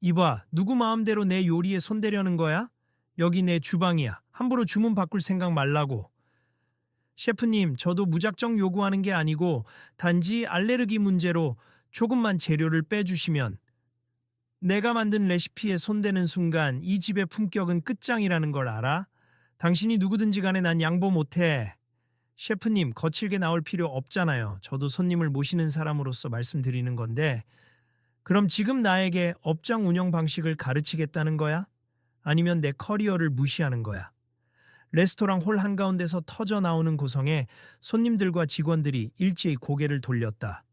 이봐, 누구 마음대로 내 요리에 손대려는 거야? 여기 내 주방이야. 함부로 주문 바꿀 생각 말라고. 셰프님, 저도 무작정 요구하는 게 아니고 단지 알레르기 문제로 조금만 재료를 빼주시면. 내가 만든 레시피에 손대는 순간 이 집의 품격은 끝장이라는 걸 알아? 당신이 누구든지 간에 난 양보 못해. 셰프님, 거칠게 나올 필요 없잖아요. 저도 손님을 모시는 사람으로서 말씀드리는 건데, 그럼 지금 나에게 업장 운영 방식을 가르치겠다는 거야? 아니면 내 커리어를 무시하는 거야? 레스토랑 홀 한가운데서 터져 나오는 고성에 손님들과 직원들이 일제히 고개를 돌렸다.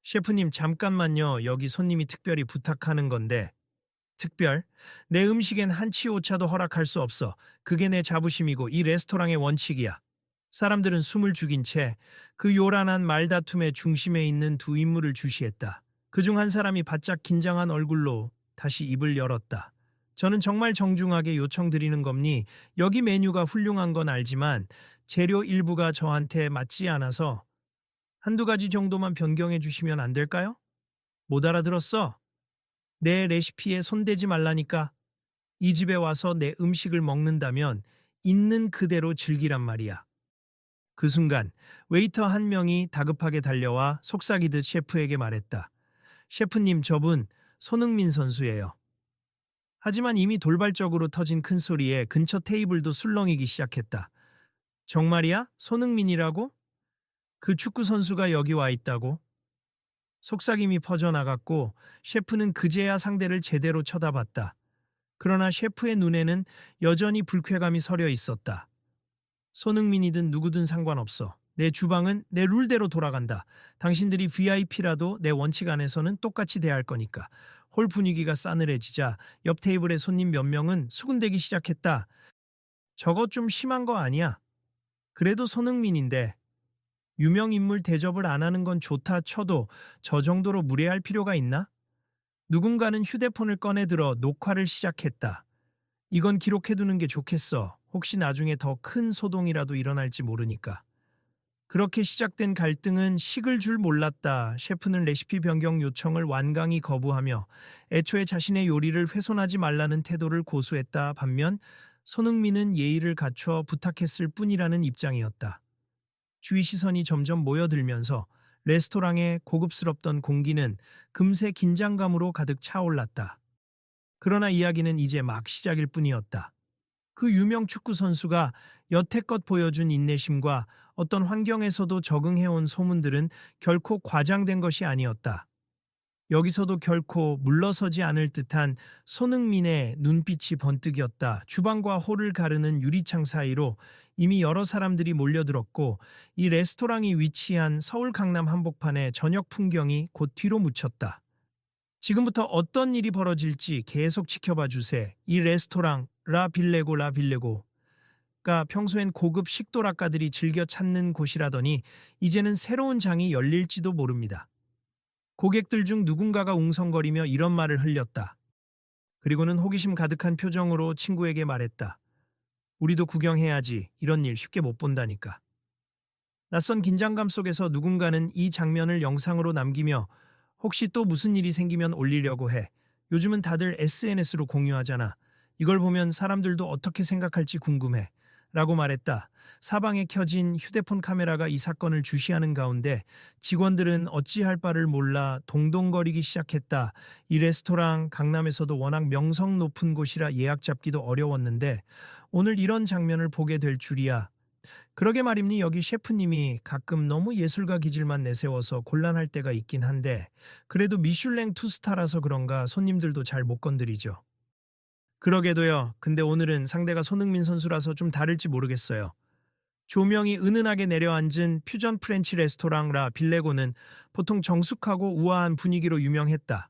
셰프님, 잠깐만요. 여기 손님이 특별히 부탁하는 건데. 특별? 내 음식엔 한치 오차도 허락할 수 없어. 그게 내 자부심이고 이 레스토랑의 원칙이야. 사람들은 숨을 죽인 채 그 요란한 말다툼의 중심에 있는 두 인물을 주시했다. 그중 한 사람이 바짝 긴장한 얼굴로 다시 입을 열었다. 저는 정말 정중하게 요청드리는 겁니. 여기 메뉴가 훌륭한 건 알지만 재료 일부가 저한테 맞지 않아서 한두 가지 정도만 변경해 주시면 안 될까요? 못 알아들었어? 내 레시피에 손대지 말라니까. 이 집에 와서 내 음식을 먹는다면 있는 그대로 즐기란 말이야. 그 순간 웨이터 한 명이 다급하게 달려와 속삭이듯 셰프에게 말했다. 셰프님, 저분 손흥민 선수예요. 하지만 이미 돌발적으로 터진 큰 소리에 근처 테이블도 술렁이기 시작했다. 정말이야? 손흥민이라고? 그 축구 선수가 여기 와 있다고? 속삭임이 퍼져나갔고 셰프는 그제야 상대를 제대로 쳐다봤다. 그러나 셰프의 눈에는 여전히 불쾌감이 서려 있었다. 손흥민이든 누구든 상관없어. 내 주방은 내 룰대로 돌아간다. 당신들이 VIP라도 내 원칙 안에서는 똑같이 대할 거니까. 홀 분위기가 싸늘해지자 옆 테이블의 손님 몇 명은 수군대기 시작했다. 저거 좀 심한 거 아니야? 그래도 손흥민인데. 유명 인물 대접을 안 하는 건 좋다 쳐도 저 정도로 무례할 필요가 있나? 누군가는 휴대폰을 꺼내 들어 녹화를 시작했다. 이건 기록해두는 게 좋겠어. 혹시 나중에 더 큰 소동이라도 일어날지 모르니까. 그렇게 시작된 갈등은 식을 줄 몰랐다. 셰프는 레시피 변경 요청을 완강히 거부하며 애초에 자신의 요리를 훼손하지 말라는 태도를 고수했다. 반면 손흥민은 예의를 갖춰 부탁했을 뿐이라는 입장이었다. 주위 시선이 점점 모여들면서 레스토랑의 고급스럽던 공기는 금세 긴장감으로 가득 차올랐다. 그러나 이야기는 이제 막 시작일 뿐이었다. 그 유명 축구 선수가 여태껏 보여준 인내심과 어떤 환경에서도 적응해온 소문들은 결코 과장된 것이 아니었다. 여기서도 결코 물러서지 않을 듯한 손흥민의 눈빛이 번뜩였다. 주방과 홀을 가르는 유리창 사이로 이미 여러 사람들이 몰려들었고 이 레스토랑이 위치한 서울 강남 한복판의 저녁 풍경이 곧 뒤로 묻혔다. 지금부터 어떤 일이 벌어질지 계속 지켜봐 주세. 이 레스토랑 라 빌레고가 평소엔 고급 식도락가들이 즐겨 찾는 곳이라더니 이제는 새로운 장이 열릴지도 모릅니다. 고객들 중 누군가가 웅성거리며 이런 말을 흘렸다. 그리고는 호기심 가득한 표정으로 친구에게 말했다. 우리도 구경해야지. 이런 일 쉽게 못 본다니까. 낯선 긴장감 속에서 누군가는 이 장면을 영상으로 남기며 혹시 또 무슨 일이 생기면 올리려고 해. 요즘은 다들 SNS로 공유하잖아. 이걸 보면 사람들도 어떻게 생각할지 궁금해. 라고 말했다. 사방에 켜진 휴대폰 카메라가 이 사건을 주시하는 가운데 직원들은 어찌할 바를 몰라 동동거리기 시작했다. 이 레스토랑 강남에서도 워낙 명성 높은 곳이라 예약 잡기도 어려웠는데 오늘 이런 장면을 보게 될 줄이야. 그러게 말입니. 여기 셰프님이 가끔 너무 예술가 기질만 내세워서 곤란할 때가 있긴 한데 그래도 미슐랭 투스타라서 그런가 손님들도 잘 못 건드리죠. 그러게도요. 근데 오늘은 상대가 손흥민 선수라서 좀 다를지 모르겠어요. 조명이 은은하게 내려앉은 퓨전 프렌치 레스토랑 라 빌레고는 보통 정숙하고 우아한 분위기로 유명했다.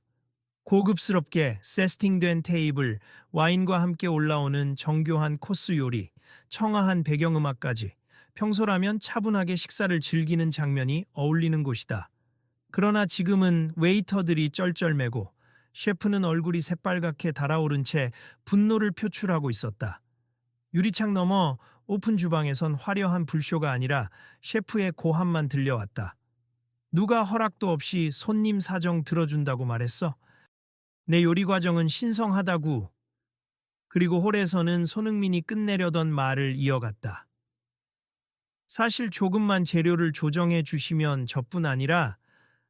고급스럽게 세스팅된 테이블, 와인과 함께 올라오는 정교한 코스 요리, 청아한 배경음악까지 평소라면 차분하게 식사를 즐기는 장면이 어울리는 곳이다. 그러나 지금은 웨이터들이 쩔쩔매고 셰프는 얼굴이 새빨갛게 달아오른 채 분노를 표출하고 있었다. 유리창 너머 오픈 주방에선 화려한 불쇼가 아니라 셰프의 고함만 들려왔다. 누가 허락도 없이 손님 사정 들어준다고 말했어? 내 요리 과정은 신성하다구. 그리고 홀에서는 손흥민이 끝내려던 말을 이어갔다. 사실 조금만 재료를 조정해 주시면 저뿐 아니라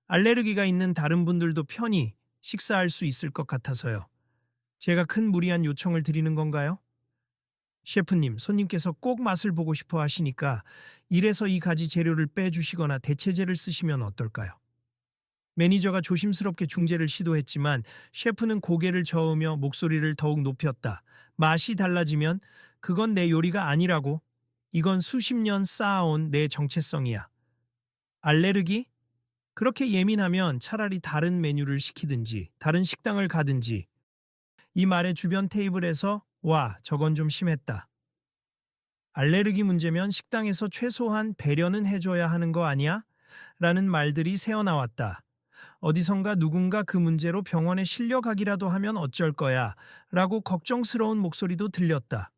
알레르기가 있는 다른 분들도 편히 식사할 수 있을 것 같아서요. 제가 큰 무리한 요청을 드리는 건가요? 셰프님, 손님께서 꼭 맛을 보고 싶어 하시니까 1에서 2가지 재료를 빼주시거나 대체재를 쓰시면 어떨까요? 매니저가 조심스럽게 중재를 시도했지만 셰프는 고개를 저으며 목소리를 더욱 높였다. 맛이 달라지면 그건 내 요리가 아니라고. 이건 수십 년 쌓아온 내 정체성이야. 알레르기? 그렇게 예민하면 차라리 다른 메뉴를 시키든지 다른 식당을 가든지. 이 말에 주변 테이블에서 와, 저건 좀 심했다. 알레르기 문제면 식당에서 최소한 배려는 해줘야 하는 거 아니야? 라는 말들이 새어나왔다. 어디선가 누군가 그 문제로 병원에 실려가기라도 하면 어쩔 거야 라고 걱정스러운 목소리도 들렸다.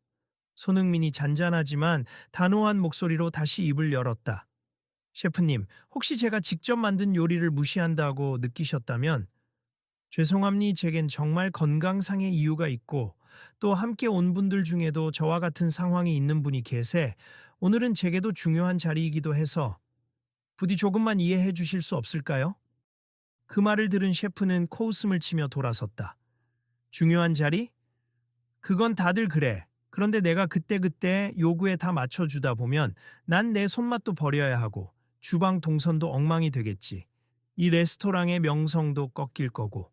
손흥민이 잔잔하지만 단호한 목소리로 다시 입을 열었다. 셰프님, 혹시 제가 직접 만든 요리를 무시한다고 느끼셨다면 죄송합니 제겐 정말 건강상의 이유가 있고 또 함께 온 분들 중에도 저와 같은 상황이 있는 분이 계세 오늘은 제게도 중요한 자리이기도 해서 부디 조금만 이해해 주실 수 없을까요? 그 말을 들은 셰프는 코웃음을 치며 돌아섰다. 중요한 자리? 그건 다들 그래. 그런데 내가 그때그때 요구에 다 맞춰주다 보면 난 내 손맛도 버려야 하고 주방 동선도 엉망이 되겠지. 이 레스토랑의 명성도 꺾일 거고.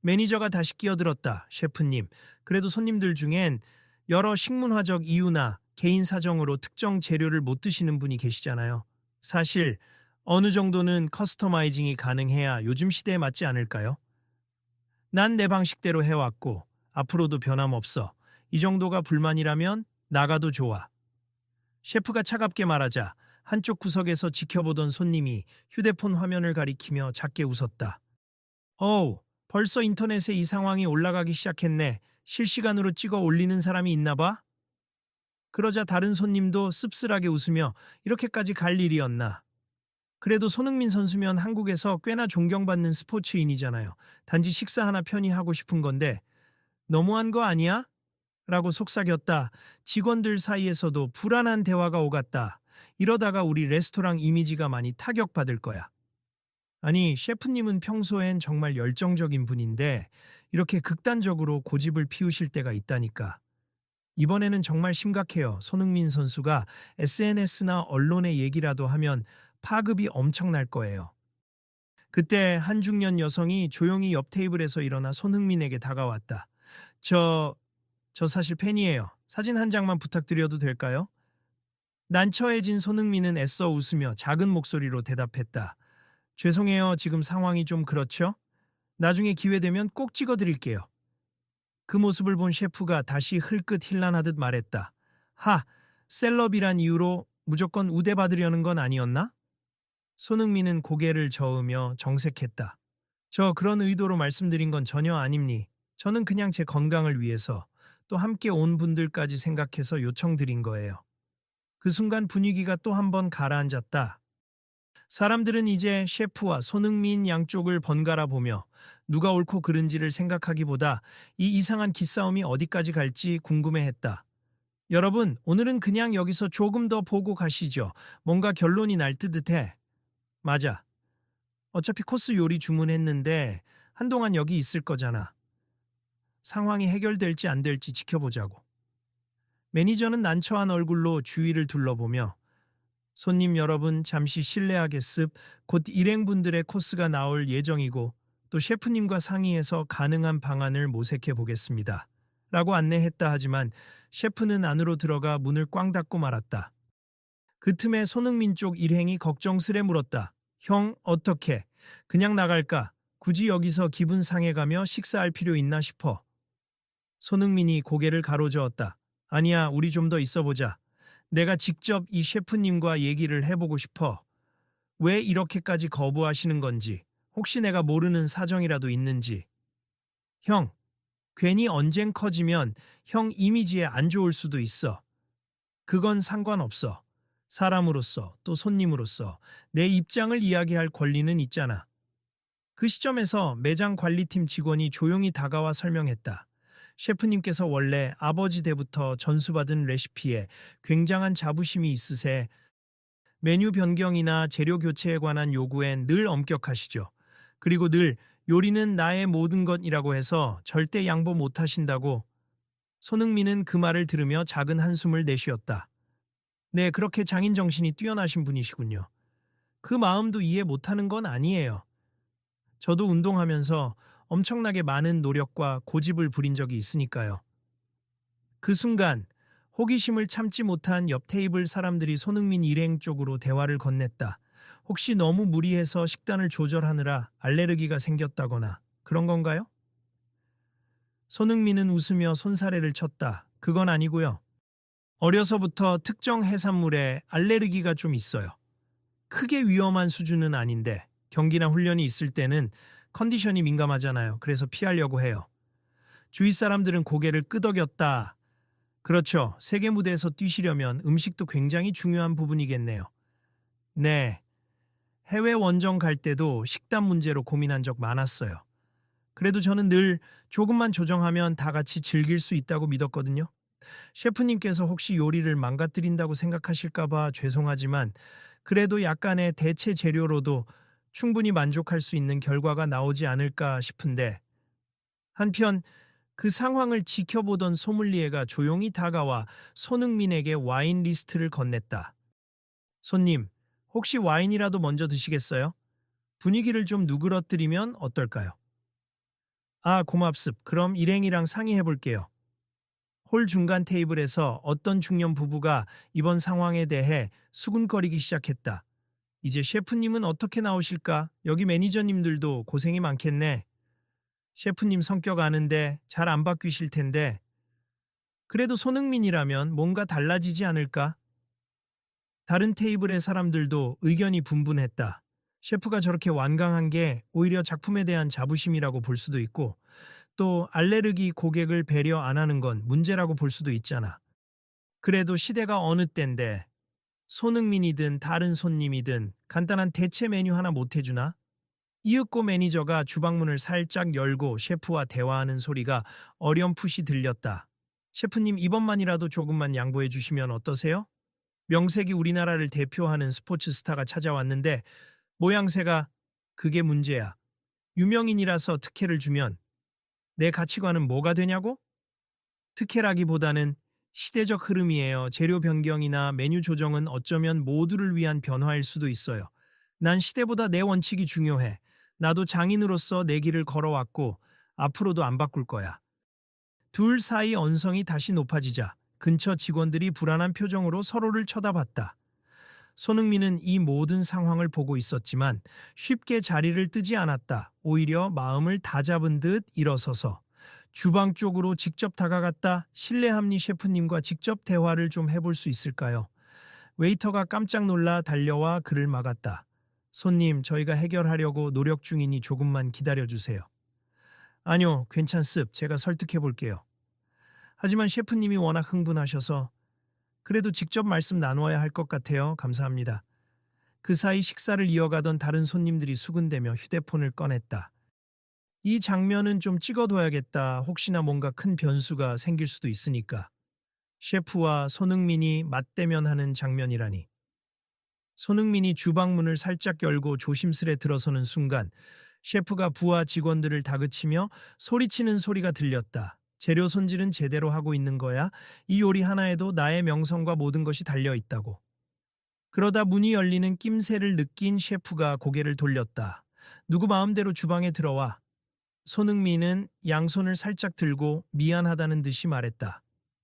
매니저가 다시 끼어들었다. 셰프님, 그래도 손님들 중엔 여러 식문화적 이유나 개인 사정으로 특정 재료를 못 드시는 분이 계시잖아요. 사실 어느 정도는 커스터마이징이 가능해야 요즘 시대에 맞지 않을까요? 난 내 방식대로 해왔고 앞으로도 변함없어. 이 정도가 불만이라면 나가도 좋아. 셰프가 차갑게 말하자 한쪽 구석에서 지켜보던 손님이 휴대폰 화면을 가리키며 작게 웃었다. 어우, 벌써 인터넷에 이 상황이 올라가기 시작했네. 실시간으로 찍어 올리는 사람이 있나 봐? 그러자 다른 손님도 씁쓸하게 웃으며 이렇게까지 갈 일이었나. 그래도 손흥민 선수면 한국에서 꽤나 존경받는 스포츠인이잖아요. 단지 식사 하나 편히 하고 싶은 건데 너무한 거 아니야? 라고 속삭였다. 직원들 사이에서도 불안한 대화가 오갔다. 이러다가 우리 레스토랑 이미지가 많이 타격받을 거야. 아니, 셰프님은 평소엔 정말 열정적인 분인데 이렇게 극단적으로 고집을 피우실 때가 있다니까. 이번에는 정말 심각해요. 손흥민 선수가 SNS나 언론의 얘기라도 하면 파급이 엄청날 거예요. 그때 한 중년 여성이 조용히 옆 테이블에서 일어나 손흥민에게 다가왔다. 저, 저 사실 팬이에요. 사진 한 장만 부탁드려도 될까요? 난처해진 손흥민은 애써 웃으며 작은 목소리로 대답했다. 죄송해요. 지금 상황이 좀 그렇죠? 나중에 기회 되면 꼭 찍어드릴게요. 그 모습을 본 셰프가 다시 흘끗 힐난하듯 말했다. 하, 셀럽이란 이유로 무조건 우대받으려는 건 아니었나? 손흥민은 고개를 저으며 정색했다. 저 그런 의도로 말씀드린 건 전혀 아닙니. 저는 그냥 제 건강을 위해서 또 함께 온 분들까지 생각해서 요청드린 거예요. 그 순간 분위기가 또 한 번 가라앉았다. 사람들은 이제 셰프와 손흥민 양쪽을 번갈아 보며 누가 옳고 그른지를 생각하기보다 이 이상한 기싸움이 어디까지 갈지 궁금해했다. 여러분, 오늘은 그냥 여기서 조금 더 보고 가시죠. 뭔가 결론이 날 듯해. 맞아. 어차피 코스 요리 주문했는데 한동안 여기 있을 거잖아. 상황이 해결될지 안 될지 지켜보자고. 매니저는 난처한 얼굴로 주위를 둘러보며 손님 여러분 잠시 실례하겠습. 곧 일행분들의 코스가 나올 예정이고 또 셰프님과 상의해서 가능한 방안을 모색해 보겠습니다. 라고 안내했다 하지만 셰프는 안으로 들어가 문을 꽝 닫고 말았다. 그 틈에 손흥민 쪽 일행이 걱정스레 물었다. 형, 어떻게? 그냥 나갈까? 굳이 여기서 기분 상해가며 식사할 필요 있나 싶어. 손흥민이 고개를 가로저었다. 아니야, 우리 좀 더 있어보자. 내가 직접 이 셰프님과 얘기를 해보고 싶어. 왜 이렇게까지 거부하시는 건지, 혹시 내가 모르는 사정이라도 있는지. 형, 괜히 언젠 커지면 형 이미지에 안 좋을 수도 있어. 그건 상관없어. 사람으로서 또 손님으로서 내 입장을 이야기할 권리는 있잖아. 그 시점에서 매장 관리팀 직원이 조용히 다가와 설명했다. 셰프님께서 원래 아버지 때부터 전수받은 레시피에 굉장한 자부심이 있으세 메뉴 변경이나 재료 교체에 관한 요구엔 늘 엄격하시죠. 그리고 늘 요리는 나의 모든 것이라고 해서 절대 양보 못 하신다고. 손흥민은 그 말을 들으며 작은 한숨을 내쉬었다. 네, 그렇게 장인 정신이 뛰어나신 분이시군요. 그 마음도 이해 못하는 건 아니에요. 저도 운동하면서 엄청나게 많은 노력과 고집을 부린 적이 있으니까요. 그 순간 호기심을 참지 못한 옆 테이블 사람들이 손흥민 일행 쪽으로 대화를 건넸다. 혹시 너무 무리해서 식단을 조절하느라 알레르기가 생겼다거나 그런 건가요? 손흥민은 웃으며 손사래를 쳤다. 그건 아니고요. 어려서부터 특정 해산물에 알레르기가 좀 있어요. 크게 위험한 수준은 아닌데 경기나 훈련이 있을 때는 컨디션이 민감하잖아요. 그래서 피하려고 해요. 주위 사람들은 고개를 끄덕였다. 그렇죠. 세계 무대에서 뛰시려면 음식도 굉장히 중요한 부분이겠네요. 네. 해외 원정 갈 때도 식단 문제로 고민한 적 많았어요. 그래도 저는 늘 조금만 조정하면 다 같이 즐길 수 있다고 믿었거든요. 셰프님께서 혹시 요리를 망가뜨린다고 생각하실까봐 죄송하지만 그래도 약간의 대체 재료로도 충분히 만족할 수 있는 결과가 나오지 않을까 싶은데 한편 그 상황을 지켜보던 소믈리에가 조용히 다가와 손흥민에게 와인 리스트를 건넸다. 손님, 혹시 와인이라도 먼저 드시겠어요? 분위기를 좀 누그러뜨리면 어떨까요? 아, 고맙습. 그럼 일행이랑 상의해 볼게요. 홀 중간 테이블에서 어떤 중년 부부가 이번 상황에 대해 수군거리기 시작했다. 이제 셰프님은 어떻게 나오실까? 여기 매니저님들도 고생이 많겠네. 셰프님 성격 아는데 잘 안 바뀌실 텐데. 그래도 손흥민이라면 뭔가 달라지지 않을까? 다른 테이블의 사람들도 의견이 분분했다. 셰프가 저렇게 완강한 게 오히려 작품에 대한 자부심이라고 볼 수도 있고, 또 알레르기 고객을 배려 안 하는 건 문제라고 볼 수도 있잖아. 그래도 시대가 어느 때인데 손흥민이든 다른 손님이든 간단한 대체 메뉴 하나 못 해주나? 이윽고 매니저가 주방문을 살짝 열고 셰프와 대화하는 소리가 어렴풋이 들렸다. 셰프님 이번만이라도 조금만 양보해 주시면 어떠세요? 명색이 우리나라를 대표하는 스포츠 스타가 찾아왔는데 모양새가 그게 문제야. 유명인이라서 특혜를 주면 내 가치관은 뭐가 되냐고? 특혜라기보다는 시대적 흐름이에요. 재료 변경이나 메뉴 조정은 어쩌면 모두를 위한 변화일 수도 있어요. 난 시대보다 내 원칙이 중요해. 나도 장인으로서 내 길을 걸어왔고 앞으로도 안 바꿀 거야. 둘 사이 언성이 다시 높아지자 근처 직원들이 불안한 표정으로 서로를 쳐다봤다. 손흥민은 이 모든 상황을 보고 있었지만 쉽게 자리를 뜨지 않았다. 오히려 마음을 다잡은 듯 일어서서 주방 쪽으로 직접 다가갔다. 실례합니 셰프님과 직접 대화를 좀 해볼 수 있을까요? 웨이터가 깜짝 놀라 달려와 그를 막았다. 손님, 저희가 해결하려고 노력 중이니 조금만 기다려주세요. 아니요, 괜찮습. 제가 설득해 볼게요. 하지만 셰프님이 워낙 흥분하셔서 그래도 직접 말씀 나누어야 할 것 같아요. 감사합니다. 그 사이 식사를 이어가던 다른 손님들이 수군대며 휴대폰을 꺼냈다. 이 장면은 좀 찍어둬야겠다. 혹시나 뭔가 큰 변수가 생길 수도 있으니까. 셰프와 손흥민이 맞대면하는 장면이라니. 손흥민이 주방문을 살짝 열고 조심스레 들어서는 순간 셰프가 부하 직원들을 다그치며 소리치는 소리가 들렸다. 재료 손질은 제대로 하고 있는 거야? 이 요리 하나에도 나의 명성과 모든 것이 달려 있다고. 그러다 문이 열리는 낌새를 느낀 셰프가 고개를 돌렸다. 누구 마음대로 주방에 들어와. 손흥민은 양손을 살짝 들고 미안하다는 듯이 말했다.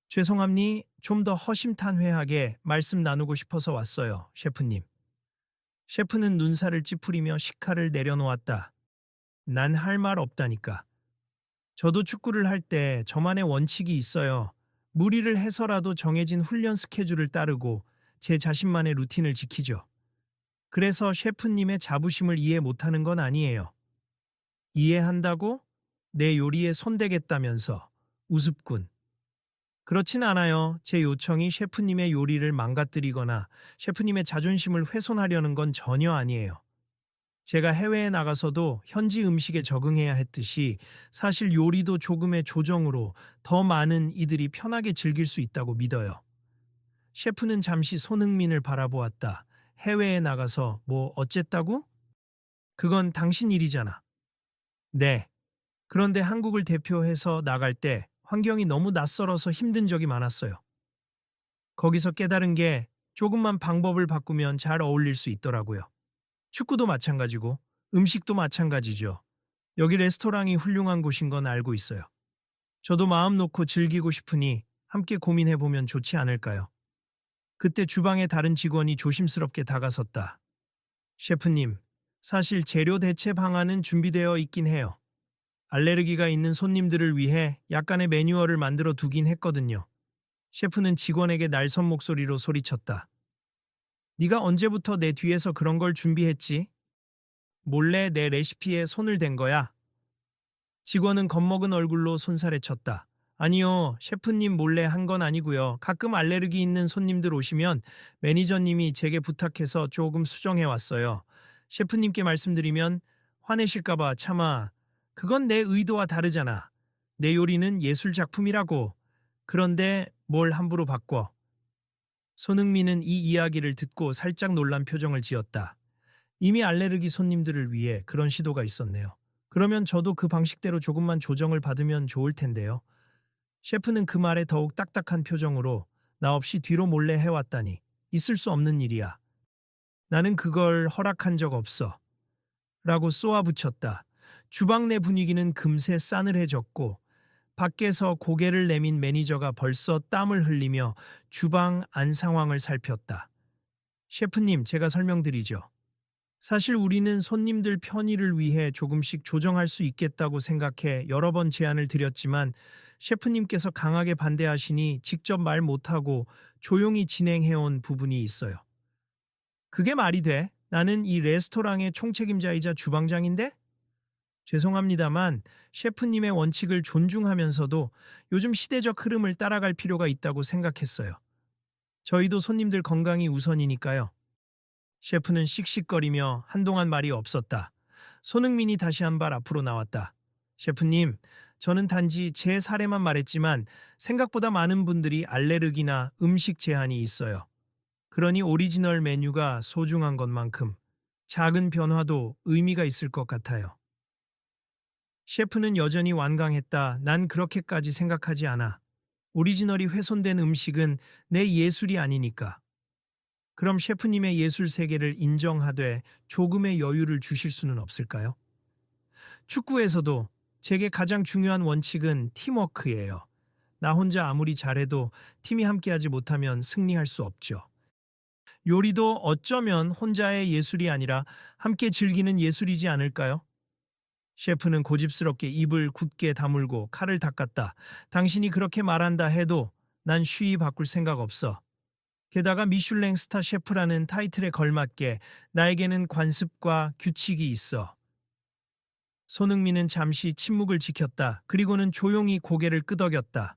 죄송합니. 좀 더 허심탄회하게 말씀 나누고 싶어서 왔어요, 셰프님. 셰프는 눈살을 찌푸리며 식칼을 내려놓았다. 난 할 말 없다니까. 저도 축구를 할 때 저만의 원칙이 있어요. 무리를 해서라도 정해진 훈련 스케줄을 따르고 제 자신만의 루틴을 지키죠. 그래서 셰프님의 자부심을 이해 못하는 건 아니에요. 이해한다고? 내 요리에 손대겠다면서. 우습군. 그렇진 않아요. 제 요청이 셰프님의 요리를 망가뜨리거나 셰프님의 자존심을 훼손하려는 건 전혀 아니에요. 제가 해외에 나가서도 현지 음식에 적응해야 했듯이 사실 요리도 조금의 조정으로 더 많은 이들이 편하게 즐길 수 있다고 믿어요. 셰프는 잠시 손흥민을 바라보았다. 해외에 나가서 뭐 어쨌다고? 그건 당신 일이잖아. 네. 그런데 한국을 대표해서 나갈 때 환경이 너무 낯설어서 힘든 적이 많았어요. 거기서 깨달은 게 조금만 방법을 바꾸면 잘 어울릴 수 있더라고요. 축구도 마찬가지고 음식도 마찬가지죠. 여기 레스토랑이 훌륭한 곳인 건 알고 있어요. 저도 마음 놓고 즐기고 싶으니 함께 고민해보면 좋지 않을까요? 그때 주방의 다른 직원이 조심스럽게 다가섰다. 셰프님, 사실 재료 대체 방안은 준비되어 있긴 해요. 알레르기가 있는 손님들을 위해 약간의 매뉴얼을 만들어 두긴 했거든요. 셰프는 직원에게 날선 목소리로 소리쳤다. 네가 언제부터 내 뒤에서 그런 걸 준비했지? 몰래 내 레시피에 손을 댄 거야. 직원은 겁먹은 얼굴로 손살에 쳤다. 아니요, 셰프님 몰래 한 건 아니고요. 가끔 알레르기 있는 손님들 오시면 매니저님이 제게 부탁해서 조금 수정해 왔어요. 셰프님께 말씀드리면 화내실까봐 차마. 그건 내 의도와 다르잖아. 내 요리는 예술 작품이라고. 그런데 뭘 함부로 바꿔. 손흥민은 이 이야기를 듣고 살짝 놀란 표정을 지었다. 이미 알레르기 손님들을 위해 그런 시도가 있었네요. 그러면 저도 그 방식대로 조금만 조정을 받으면 좋을 텐데요. 셰프는 그 말에 더욱 딱딱한 표정으로 나 없이 뒤로 몰래 해왔다니 있을 수 없는 일이야. 나는 그걸 허락한 적 없어. 라고 쏘아붙였다. 주방 내 분위기는 금세 싸늘해졌고 밖에서 고개를 내민 매니저가 벌써 땀을 흘리며 주방 안 상황을 살폈다. 셰프님, 제가 설명드리죠. 사실 우리는 손님들 편의를 위해 조금씩 조정할 수 있겠다고 생각해 여러 번 제안을 드렸지만 셰프님께서 강하게 반대하시니 직접 말 못하고 조용히 진행해온 부분이 있어요. 그게 말이 돼? 나는 이 레스토랑의 총책임자이자 주방장인데? 죄송합니다만 셰프님의 원칙을 존중하면서도 요즘 시대적 흐름을 따라갈 필요가 있다고 생각했어요. 저희도 손님들 건강이 우선이니까요. 셰프는 씩씩거리며 한동안 말이 없었다. 손흥민이 다시 한 발 앞으로 나왔다. 셰프님, 저는 단지 제 사례만 말했지만 생각보다 많은 분들이 알레르기나 음식 제한이 있어요. 그러니 오리지널 메뉴가 소중한 것만큼 작은 변화도 의미가 있을 것 같아요. 셰프는 여전히 완강했다. 난 그렇게까지 생각하지 않아. 오리지널이 훼손된 음식은 내 예술이 아니니까. 그럼 셰프님의 예술 세계를 인정하되 조금의 여유를 주실 수는 없을까요? 축구에서도 제게 가장 중요한 원칙은 팀워크예요. 나 혼자 아무리 잘해도 팀이 함께하지 못하면 승리할 수 없죠. 요리도 어쩌면 혼자의 예술이 아니라 함께 즐기는 예술이지 않을까요? 셰프는 고집스럽게 입을 굳게 다물고 칼을 닦았다. 당신이 그렇게 말한다 해도 난 쉬이 바꿀 생각 없어. 게다가 미슐랭 스타 셰프라는 타이틀에 걸맞게 나에게는 관습과 규칙이 있어. 손흥민은 잠시 침묵을 지켰다. 그리고는 조용히 고개를 끄덕였다.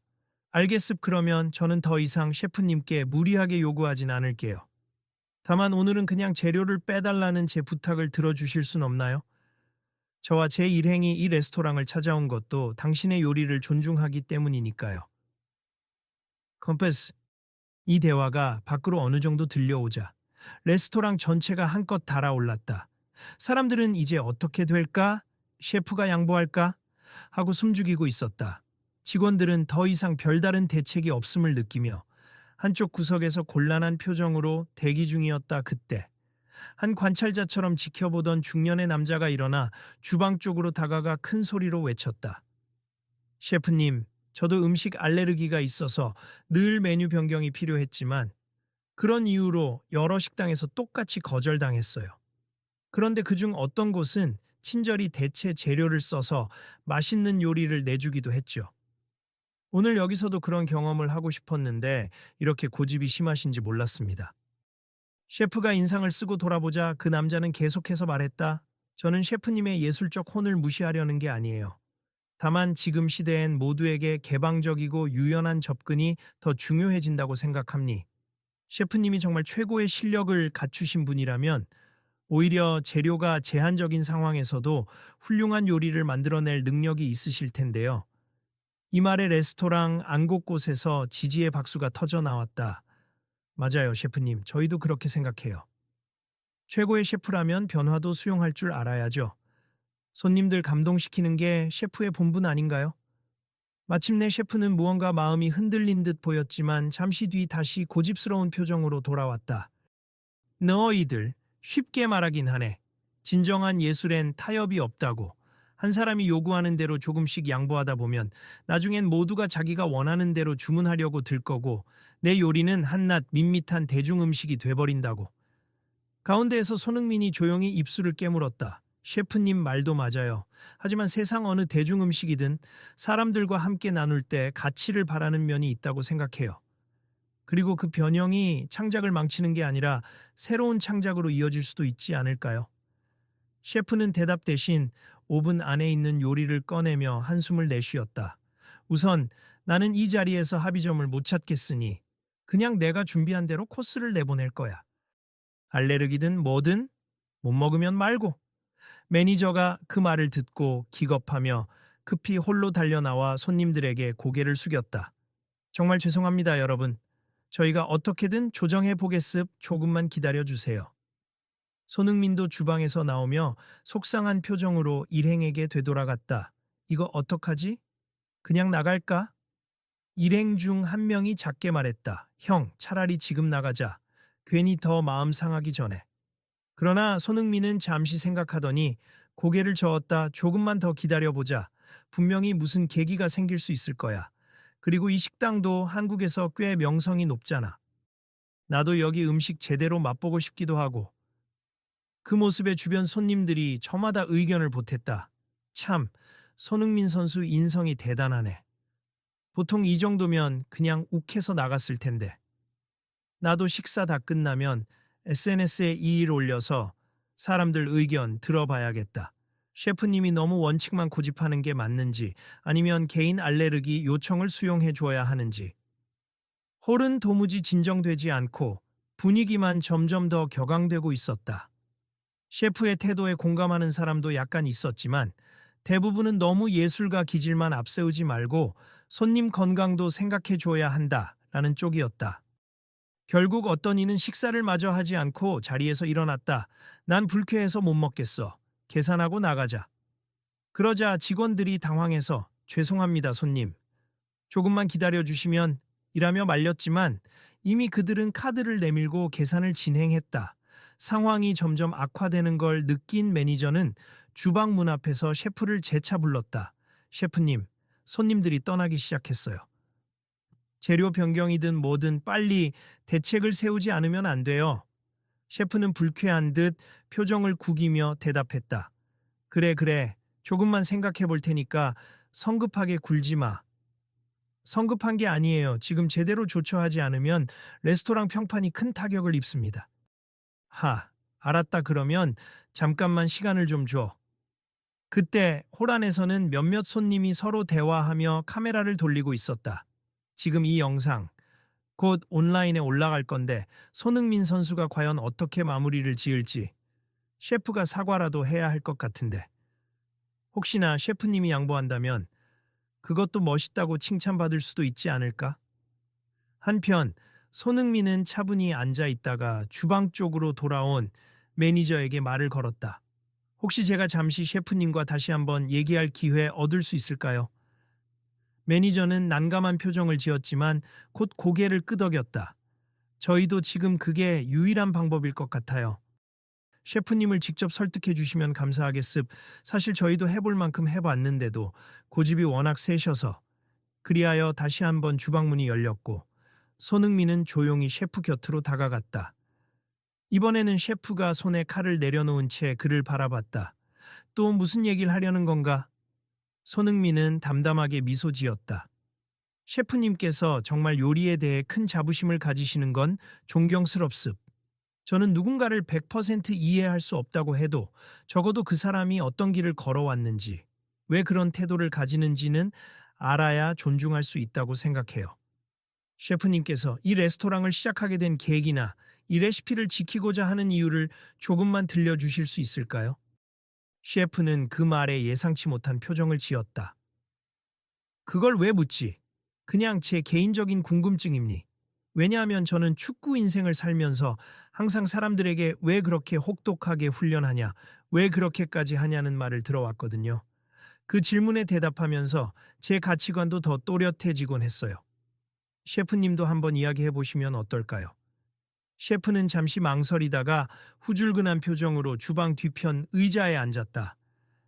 알겠습. 그러면 저는 더 이상 셰프님께 무리하게 요구하진 않을게요. 다만 오늘은 그냥 재료를 빼달라는 제 부탁을 들어주실 순 없나요? 저와 제 일행이 이 레스토랑을 찾아온 것도 당신의 요리를 존중하기 때문이니까요. 컴패스. 이 대화가 밖으로 어느 정도 들려오자 레스토랑 전체가 한껏 달아올랐다. 사람들은 이제 어떻게 될까? 셰프가 양보할까? 하고 숨죽이고 있었다. 직원들은 더 이상 별다른 대책이 없음을 느끼며 한쪽 구석에서 곤란한 표정으로 대기 중이었다. 그때 한 관찰자처럼 지켜보던 중년의 남자가 일어나 주방 쪽으로 다가가 큰 소리로 외쳤다. 셰프님, 저도 음식 알레르기가 있어서 늘 메뉴 변경이 필요했지만 그런 이유로 여러 식당에서 똑같이 거절당했어요. 그런데 그중 어떤 곳은 친절히 대체 재료를 써서 맛있는 요리를 내주기도 했죠. 오늘 여기서도 그런 경험을 하고 싶었는데 이렇게 고집이 심하신지 몰랐습니다. 셰프가 인상을 쓰고 돌아보자 그 남자는 계속해서 말했다. 저는 셰프님의 예술적 혼을 무시하려는 게 아니에요. 다만 지금 시대엔 모두에게 개방적이고 유연한 접근이 더 중요해진다고 생각합니. 셰프님이 정말 최고의 실력을 갖추신 분이라면 오히려 재료가 제한적인 상황에서도 훌륭한 요리를 만들어낼 능력이 있으실 텐데요. 이 말에 레스토랑 안 곳곳에서 지지의 박수가 터져 나왔다. 맞아요, 셰프님. 저희도 그렇게 생각해요. 최고의 셰프라면 변화도 수용할 줄 알아야죠. 손님들 감동시키는 게 셰프의 본분 아닌가요? 마침내 셰프는 무언가 마음이 흔들린 듯 보였지만 잠시 뒤 다시 고집스러운 표정으로 돌아왔다. 너희들 쉽게 말하긴 하네. 진정한 예술엔 타협이 없다고. 한 사람이 요구하는 대로 조금씩 양보하다 보면 나중엔 모두가 자기가 원하는 대로 주문하려고 들 거고 내 요리는 한낱 밋밋한 대중 음식이 돼버린다고. 가운데에서 손흥민이 조용히 입술을 깨물었다. 셰프님 말도 맞아요. 하지만 세상 어느 대중 음식이든 사람들과 함께 나눌 때 가치를 바라는 면이 있다고 생각해요. 그리고 그 변형이 창작을 망치는 게 아니라 새로운 창작으로 이어질 수도 있지 않을까요? 셰프는 대답 대신 오븐 안에 있는 요리를 꺼내며 한숨을 내쉬었다. 우선 나는 이 자리에서 합의점을 못 찾겠으니 그냥 내가 준비한 대로 코스를 내보낼 거야. 알레르기든 뭐든 못 먹으면 말고. 매니저가 그 말을 듣고 기겁하며 급히 홀로 달려나와 손님들에게 고개를 숙였다. 정말 죄송합니다, 여러분. 저희가 어떻게든 조정해 보겠습. 조금만 기다려 주세요. 손흥민도 주방에서 나오며 속상한 표정으로 일행에게 되돌아갔다. 이거 어떡하지? 그냥 나갈까? 일행 중 한 명이 작게 말했다. 형, 차라리 지금 나가자. 괜히 더 마음 상하기 전에. 그러나 손흥민은 잠시 생각하더니 고개를 저었다. 조금만 더 기다려보자. 분명히 무슨 계기가 생길 수 있을 거야. 그리고 이 식당도 한국에서 꽤 명성이 높잖아. 나도 여기 음식 제대로 맛보고 싶기도 하고. 그 모습에 주변 손님들이 저마다 의견을 보탰다. 참, 손흥민 선수 인성이 대단하네. 보통 이 정도면 그냥 욱해서 나갔을 텐데. 나도 식사 다 끝나면 SNS에 이 일 올려서 사람들 의견 들어봐야겠다. 셰프님이 너무 원칙만 고집하는 게 맞는지 아니면 개인 알레르기 요청을 수용해 줘야 하는지. 홀은 도무지 진정되지 않고 분위기만 점점 더 격앙되고 있었다. 셰프의 태도에 공감하는 사람도 약간 있었지만 대부분은 너무 예술가 기질만 앞세우지 말고 손님 건강도 생각해 줘야 한다라는 쪽이었다. 결국 어떤 이는 식사를 마저 하지 않고 자리에서 일어났다. 난 불쾌해서 못 먹겠어. 계산하고 나가자. 그러자 직원들이 당황해서 죄송합니다, 손님. 조금만 기다려 주시면 이라며 말렸지만 이미 그들은 카드를 내밀고 계산을 진행했다. 상황이 점점 악화되는 걸 느낀 매니저는 주방 문 앞에서 셰프를 재차 불렀다. 셰프님, 손님들이 떠나기 시작했어요. 재료 변경이든 뭐든 빨리 대책을 세우지 않으면 안 돼요. 셰프는 불쾌한 듯 표정을 구기며 대답했다. 그래, 그래. 조금만 생각해 볼 테니까 성급하게 굴지 마. 성급한 게 아니에요. 지금 제대로 조처하지 않으면 레스토랑 평판이 큰 타격을 입습니다. 알았다. 그러면 잠깐만 시간을 좀 줘. 그때 홀 안에서는 몇몇 손님이 서로 대화하며 카메라를 돌리고 있었다. 지금 이 영상 곧 온라인에 올라갈 건데 손흥민 선수가 과연 어떻게 마무리를 지을지 셰프가 사과라도 해야 할 것 같은데 혹시나 셰프님이 양보한다면 그것도 멋있다고 칭찬받을 수도 있지 않을까? 한편 손흥민은 차분히 앉아 있다가 주방 쪽으로 돌아온 매니저에게 말을 걸었다. 혹시 제가 잠시 셰프님과 다시 한번 얘기할 기회 얻을 수 있을까요? 매니저는 난감한 표정을 지었지만 곧 고개를 끄덕였다. 저희도 지금 그게 유일한 방법일 것 같아요. 셰프님을 직접 설득해 주시면 감사하겠습. 사실 저희도 해볼 만큼 해봤는데도 고집이 워낙 세셔서. 그리하여 다시 한번 주방문이 열렸고 손흥민은 조용히 셰프 곁으로 다가갔다. 이번에는 셰프가 손에 칼을 내려놓은 채 그를 바라봤다. 또 무슨 얘기를 하려는 건가? 손흥민은 담담하게 미소 지었다. 셰프님께서 정말 요리에 대해 큰 자부심을 가지시는 건 존경스럽습. 저는 누군가를 100% 이해할 수 없다고 해도 적어도 그 사람이 어떤 길을 걸어왔는지, 왜 그런 태도를 가지는지는 알아야 존중할 수 있다고 생각해요. 셰프님께서 이 레스토랑을 시작하게 된 계기나 이 레시피를 지키고자 하는 이유를 조금만 들려주실 수 있을까요? 셰프는 그 말에 예상치 못한 표정을 지었다. 그걸 왜 묻지? 그냥 제 개인적인 궁금증입니. 왜냐하면 저는 축구 인생을 살면서 항상 사람들에게 왜 그렇게 혹독하게 훈련하냐, 왜 그렇게까지 하냐는 말을 들어왔거든요. 그 질문에 대답하면서 제 가치관도 더 또렷해지곤 했어요. 셰프님도 한번 이야기해 보시면 어떨까요? 셰프는 잠시 망설이다가 후줄근한 표정으로 주방 뒤편 의자에 앉았다.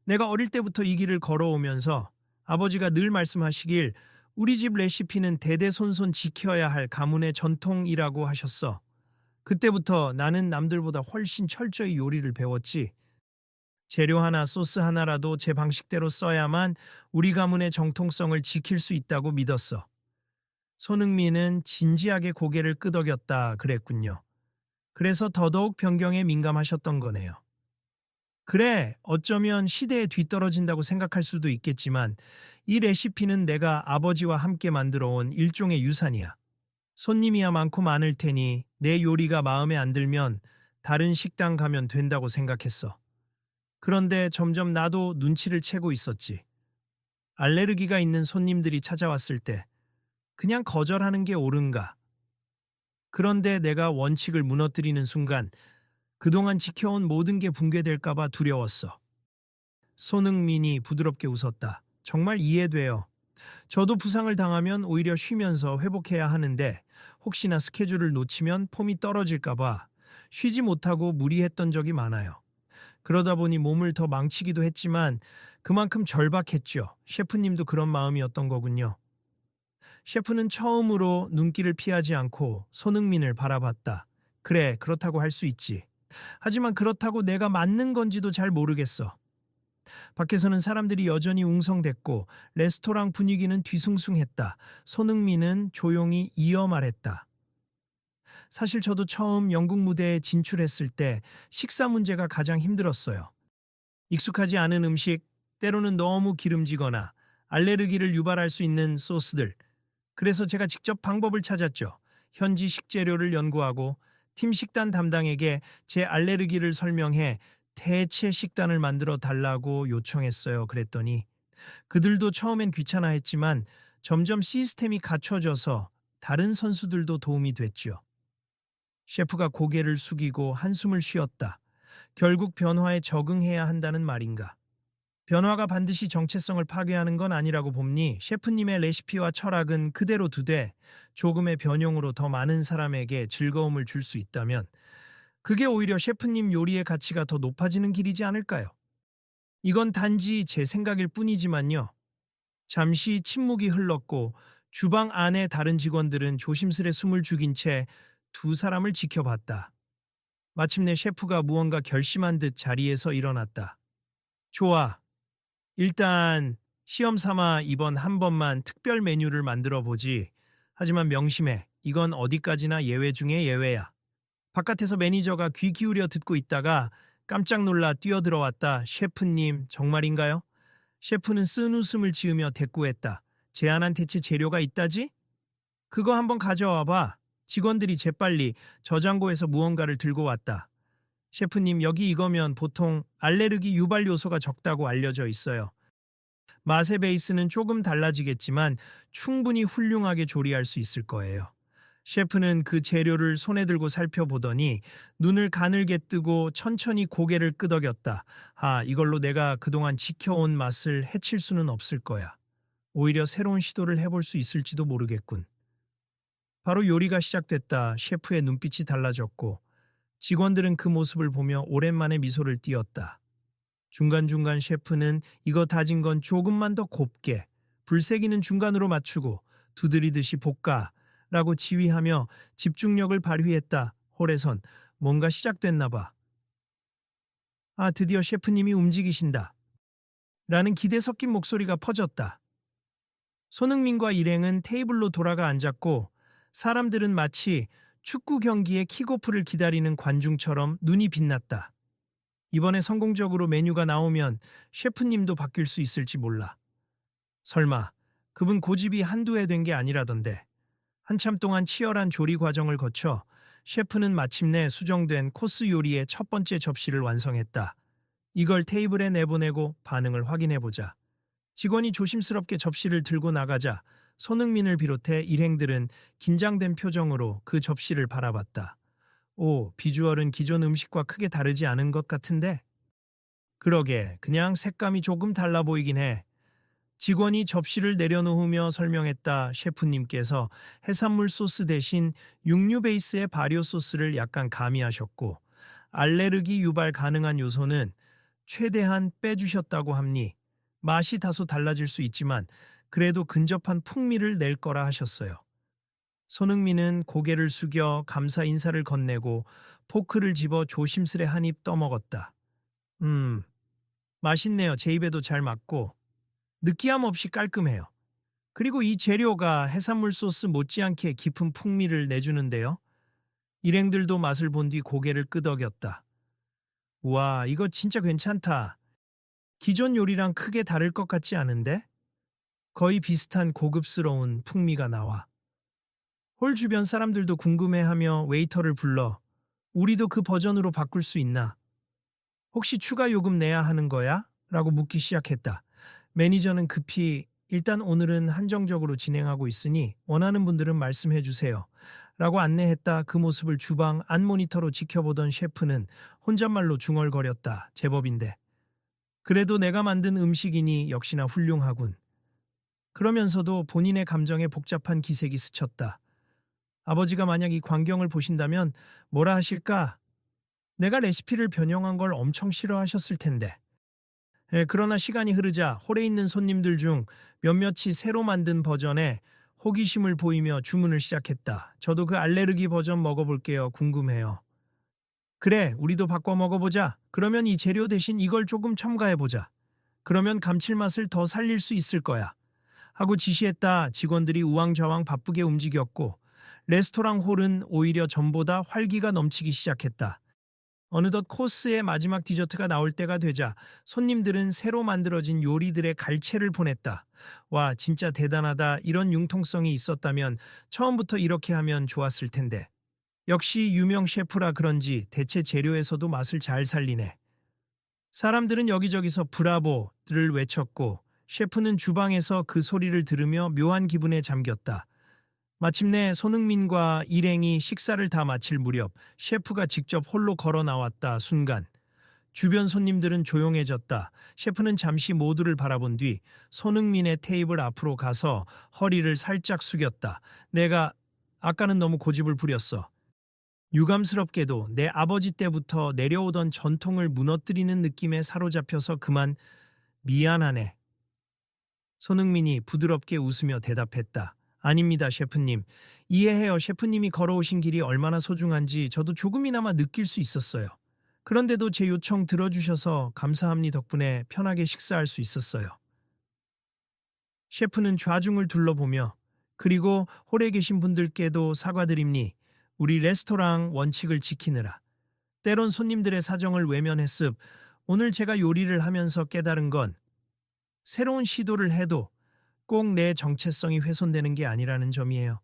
내가 어릴 때부터 이 길을 걸어오면서 아버지가 늘 말씀하시길 우리 집 레시피는 대대손손 지켜야 할 가문의 전통이라고 하셨어. 그때부터 나는 남들보다 훨씬 철저히 요리를 배웠지. 재료 하나, 소스 하나라도 제 방식대로 써야만 우리 가문의 정통성을 지킬 수 있다고 믿었어. 손흥민은 진지하게 고개를 끄덕였다 그랬군요. 그래서 더더욱 변경에 민감하셨던 거네요. 그래, 어쩌면 시대에 뒤떨어진다고 생각할 수도 있겠지만 이 레시피는 내가 아버지와 함께 만들어 온 일종의 유산이야. 손님이야 많고 많을 테니 내 요리가 마음에 안 들면 다른 식당 가면 된다고 생각했어. 그런데 점점 나도 눈치를 채고 있었지. 알레르기가 있는 손님들이 찾아왔을 때 그냥 거절하는 게 옳은가? 그런데 내가 원칙을 무너뜨리는 순간 그동안 지켜온 모든 게 붕괴될까봐 두려웠어. 손흥민이 부드럽게 웃었다. 정말 이해돼요. 저도 부상을 당하면 오히려 쉬면서 회복해야 하는데 혹시나 스케줄을 놓치면 폼이 떨어질까봐 쉬지 못하고 무리했던 적이 많아요. 그러다 보니 몸을 더 망치기도 했지만 그만큼 절박했죠. 셰프님도 그런 마음이었던 거군요. 셰프는 처음으로 눈길을 피하지 않고 손흥민을 바라봤다. 그래, 그렇다고 할 수 있지. 하지만 그렇다고 내가 맞는 건지도 잘 모르겠어. 밖에서는 사람들이 여전히 웅성댔고 레스토랑 분위기는 뒤숭숭했다. 손흥민은 조용히 이어 말했다. 사실 저도 처음 영국 무대에 진출했을 때 식사 문제가 가장 힘들었어요. 익숙하지 않은 음식, 때로는 너무 기름지거나 알레르기를 유발할 수 있는 소스들. 그래서 제가 직접 방법을 찾았죠. 현지 식재료를 연구하고 팀 식단 담당에게 제 알레르기를 설명해 대체 식단을 만들어 달라고 요청했어요. 그랬더니 그들도 처음엔 귀찮아했지만 점점 시스템이 갖춰져서 다른 선수들도 도움이 됐죠. 셰프가 고개를 숙이고 한숨을 쉬었다. 결국 변화에 적응해야 한다는 말인가? 변화가 반드시 정체성을 파괴하는 건 아니라고 봅니 셰프님의 레시피와 철학은 그대로 두되 조금의 변형으로 더 많은 사람에게 즐거움을 줄 수 있다면 그게 오히려 셰프님 요리의 가치가 더 높아지는 길이지 않을까요? 이건 단지 제 생각일 뿐이지만요. 잠시 침묵이 흘렀고 주방 안의 다른 직원들은 조심스레 숨을 죽인 채 두 사람을 지켜봤다. 마침내 셰프가 무언가 결심한 듯 자리에서 일어났다. 좋아. 일단 시험 삼아 이번 한 번만 특별 메뉴를 만들어 보지. 하지만 명심해. 이건 어디까지나 예외 중에 예외야. 바깥에서 매니저가 귀 기울여 듣고 있다가 깜짝 놀라 뛰어들어왔다. 셰프님, 정말인가요? 셰프는 쓴 웃음을 지으며 대꾸했다. 제안한 대체 재료가 있다지? 그거 한번 가져와 봐. 직원들이 재빨리 저장고에서 무언가를 들고 왔다. 셰프님, 여기 이거면 보통 알레르기 유발 요소가 적다고 알려져 있어요. 맛의 베이스는 조금 달라지겠지만 충분히 훌륭하게 조리할 수 있을 거예요. 셰프는 그 재료를 손에 들고 살펴보더니 눈을 가늘게 뜨고 천천히 고개를 끄덕였다. 아, 이걸로 내가 그동안 지켜온 맛을 해칠 수는 없을 거야. 오히려 새로운 시도를 해볼 수 있을지도 모르겠군. 바로 요리가 시작됐다. 셰프의 눈빛이 달라졌고 직원들은 그 모습을 보며 오랜만에 미소를 띄었다. 중간중간 셰프는 이거 다진 건 조금만 더 곱게, 불세기는 중간으로 맞추고 두드리듯이 볶아 라고 지휘하며 집중력을 발휘했다. 홀에선 뭔가 시작됐나 봐. 아, 드디어 셰프님이 움직이신다. 라는 기대 섞인 목소리가 퍼졌다. 손흥민과 일행은 테이블로 돌아가 앉았고 사람들은 마치 축구 경기의 킥오프를 기다리는 관중처럼 눈이 빛났다. 이번에 성공적으로 메뉴가 나오면 셰프님도 바뀔 수 있을지 몰라. 설마 그분 고집이 한두 해 된 게 아니라던데. 한참 동안 치열한 조리 과정을 거쳐 셰프는 마침내 수정된 코스 요리의 첫 번째 접시를 완성했다. 이걸 테이블에 내보내고 반응을 확인해보자. 직원이 조심스럽게 접시를 들고 나가자 손흥민을 비롯해 일행들은 긴장된 표정으로 그 접시를 바라봤다. 오, 비주얼은 기존 음식과 크게 다르지 않은 것 같은데? 그러게, 그냥 색감이 조금 달라 보이긴 해. 직원이 접시를 내려놓으며 설명했다. 셰프님께서 해산물 소스 대신 육류 베이스의 발효 소스를 약간 가미하셨고, 알레르기 유발 가능한 요소는 최대한 빼주셨다고 합니. 맛이 다소 달라질 수 있지만 그래도 근접한 풍미를 낼 거라 하셨어요. 손흥민은 고개를 숙여 감사 인사를 건네고 포크를 집어 조심스레 한 입 떠먹었다. 음, 맛있네요. 제 입에도 잘 맞고 느끼함 없이 깔끔해요. 그리고 이 재료가 해산물 소스 못지않게 깊은 풍미를 내주는데요. 일행들도 맛을 본 뒤 고개를 끄덕였다. 우와, 이거 진짜 괜찮다. 기존 요리랑 크게 다를 것 같지 않은데? 거의 비슷한 고급스러운 풍미가 나와. 홀 주변 사람들도 궁금해하며 웨이터를 불러 우리도 그 버전으로 바꿀 수 있나? 혹시 추가 요금 내야 하는 거야? 라고 묻기 시작했다. 매니저는 급히 일단 오늘은 한정적으로 진행하고 있으니 원하는 분들은 말씀해 주세요. 라고 안내했다. 그 모습을 주방 안 모니터로 지켜보던 셰프는 혼잣말로 중얼거렸다. 제법인데. 그래도 내가 만든 음식이니 역시나 훌륭하군. 그러면서도 본인의 감정에 복잡한 기색이 스쳤다. 아버지가 만약 이 광경을 보신다면 뭐라 하실까? 내가 레시피를 변형한 걸 엄청 싫어하셨을 텐데. 그러나 시간이 흐르자 홀에 있는 손님들 중 몇몇이 새로 만든 버전에 호기심을 보이며 주문을 시작했다. 저도 그 알레르기 버전 먹어볼게요. 궁금해요. 그래, 우리도 바꿔 먹어보자. 그러면 이 재료 대신 이걸 조금 첨가해보자. 그러면 감칠맛을 더 살릴 수 있을 거야. 하고 지시했다. 직원들이 우왕좌왕 바쁘게 움직였고 레스토랑 홀은 오히려 전보다 활기가 넘치기 시작했다. 어느덧 코스의 마지막 디저트가 나올 때가 되자 손님들은 새로 만들어진 요리들의 갈채를 보냈다. 와, 진짜 대단하다. 이런 융통성이 있었다면 처음부터 이렇게 하면 좋았을 텐데. 역시 유명 셰프라 그런지 대체 재료에서도 맛을 잘 살리네. 사람들은 여기저기서 브라보를 외쳤고 셰프는 주방에서 그 소리를 들으며 묘한 기분에 잠겼다. 마침내 손흥민과 일행이 식사를 다 마칠 무렵 셰프가 직접 홀로 걸어 나왔다. 순간 주변 손님들은 조용해졌다. 셰프는 잠시 모두를 바라본 뒤 손흥민의 테이블 앞으로 가서 허리를 살짝 숙였다. 내가 아까는 너무 고집을 부렸어. 유감스럽게도 내 아버지 때부터 내려오던 전통을 무너뜨리는 느낌에 사로잡혀서 그만. 미안하네. 손흥민이 부드럽게 웃으며 대답했다. 아닙니다, 셰프님. 이해해요. 셰프님이 걸어오신 길이 얼마나 소중한지 저도 조금이나마 느낄 수 있었어요. 그런데도 제 요청 들어주셔서 감사합니 덕분에 편하게 식사할 수 있었어요. 셰프는 좌중을 둘러보며 그리고 홀에 계신 분들께도 사과드립니. 우리 레스토랑 원칙을 지키느라. 때론 손님들의 사정을 외면했습. 오늘 제가 요리를 하면서 깨달은 건 새로운 시도를 해도 꼭 내 정체성이 훼손되는 게 아니라는 점이에요.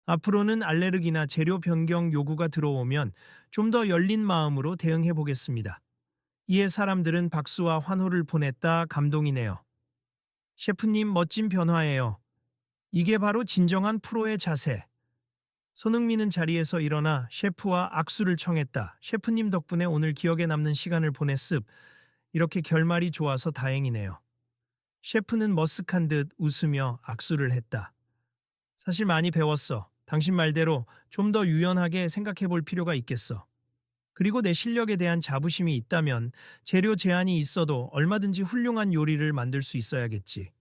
앞으로는 알레르기나 재료 변경 요구가 들어오면 좀 더 열린 마음으로 대응해 보겠습니다. 이에 사람들은 박수와 환호를 보냈다. 감동이네요. 셰프님 멋진 변화예요. 이게 바로 진정한 프로의 자세. 손흥민은 자리에서 일어나 셰프와 악수를 청했다. 셰프님 덕분에 오늘 기억에 남는 시간을 보냈습. 이렇게 결말이 좋아서 다행이네요. 셰프는 머쓱한 듯 웃으며 악수를 했다. 사실 많이 배웠어. 당신 말대로 좀 더 유연하게 생각해 볼 필요가 있겠어. 그리고 내 실력에 대한 자부심이 있다면 재료 제한이 있어도 얼마든지 훌륭한 요리를 만들 수 있어야겠지.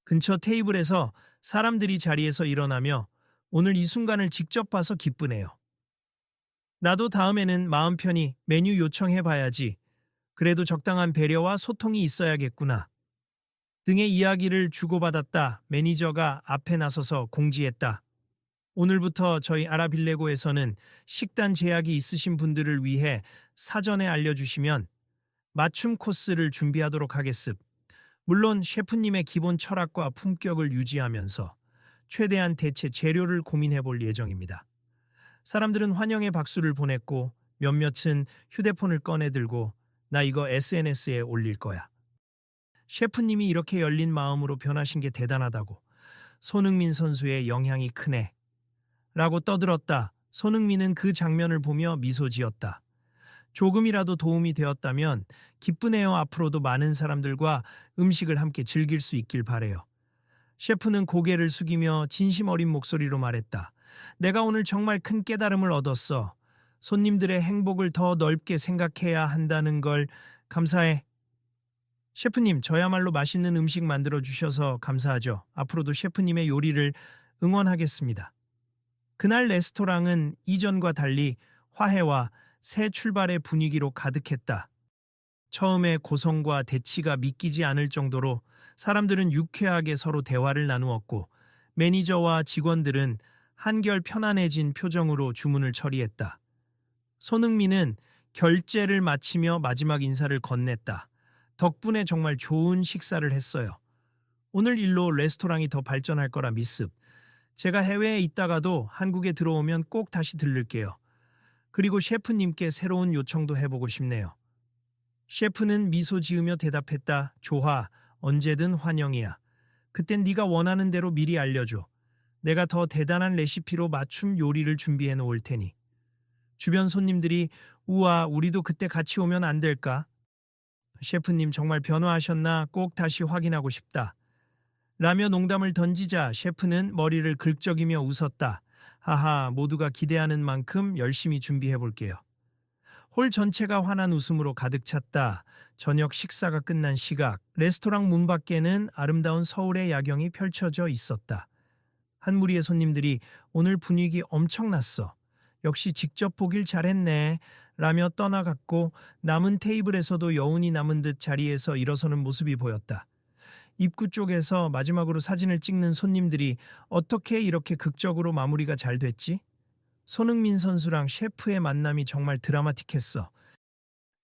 근처 테이블에서 사람들이 자리에서 일어나며 오늘 이 순간을 직접 봐서 기쁘네요. 나도 다음에는 마음 편히 메뉴 요청해 봐야지. 그래도 적당한 배려와 소통이 있어야겠구나. 등의 이야기를 주고받았다. 매니저가 앞에 나서서 공지했다. 오늘부터 저희 아라빌레고에서는 식단 제약이 있으신 분들을 위해 사전에 알려주시면 맞춤 코스를 준비하도록 하겠습. 물론 셰프님의 기본 철학과 품격을 유지하면서 최대한 대체 재료를 고민해 볼 예정입니다. 사람들은 환영의 박수를 보냈고 몇몇은 휴대폰을 꺼내 들고 나 이거 SNS에 올릴 거야. 셰프님이 이렇게 열린 마음으로 변하신 게 대단하다고. 손흥민 선수의 영향이 크네. 라고 떠들었다. 손흥민은 그 장면을 보며 미소 지었다. 조금이라도 도움이 되었다면 기쁘네요. 앞으로도 많은 사람들과 음식을 함께 즐길 수 있길 바래요. 셰프는 고개를 숙이며 진심 어린 목소리로 말했다. 내가 오늘 정말 큰 깨달음을 얻었어. 손님들의 행복을 더 넓게 생각해야 한다는 걸. 감사해. 셰프님, 저야말로 맛있는 음식 만들어 주셔서 감사하죠. 앞으로도 셰프님의 요리를 응원하겠습니다. 그날 레스토랑은 이전과 달리 화해와 새 출발의 분위기로 가득했다. 처음에 고성과 대치가 믿기지 않을 정도로 사람들은 유쾌하게 서로 대화를 나누었고 매니저와 직원들은 한결 편안해진 표정으로 주문을 처리했다. 손흥민은 결제를 마치며 마지막 인사를 건넸다. 덕분에 정말 좋은 식사를 했어요. 오늘 일로 레스토랑이 더 발전할 거라 믿습. 제가 해외에 있다가도 한국에 들어오면 꼭 다시 들를게요. 그리고 셰프님께 새로운 요청도 해보고 싶네요. 셰프는 미소 지으며 대답했다. 좋아, 언제든 환영이야. 그땐 네가 원하는 대로 미리 알려줘. 내가 더 대단한 레시피로 맞춤 요리를 준비해 놓을 테니. 주변 손님들이 우와, 우리도 그때 같이 오면 안 될까? 셰프님 정말 변화하셨나 꼭 다시 확인하고 싶다. 라며 농담을 던지자 셰프는 머리를 긁적이며 웃었다. 하하, 모두가 기대하는 만큼 열심히 준비해 볼게요. 홀 전체가 환한 웃음으로 가득 찼다. 저녁 식사가 끝난 시각, 레스토랑 문 밖에는 아름다운 서울의 야경이 펼쳐져 있었다. 한 무리의 손님들이 오늘 분위기 엄청났어. 역시 직접 보길 잘했네. 라며 떠나갔고 남은 테이블에서도 여운이 남은 듯 자리에서 일어서는 모습이 보였다. 입구 쪽에서 마지막으로 사진을 찍는 손님들이 어떻게 이렇게 극적으로 마무리가 잘 됐지? 손흥민 선수랑 셰프의 만남이 정말 드라마틱했어.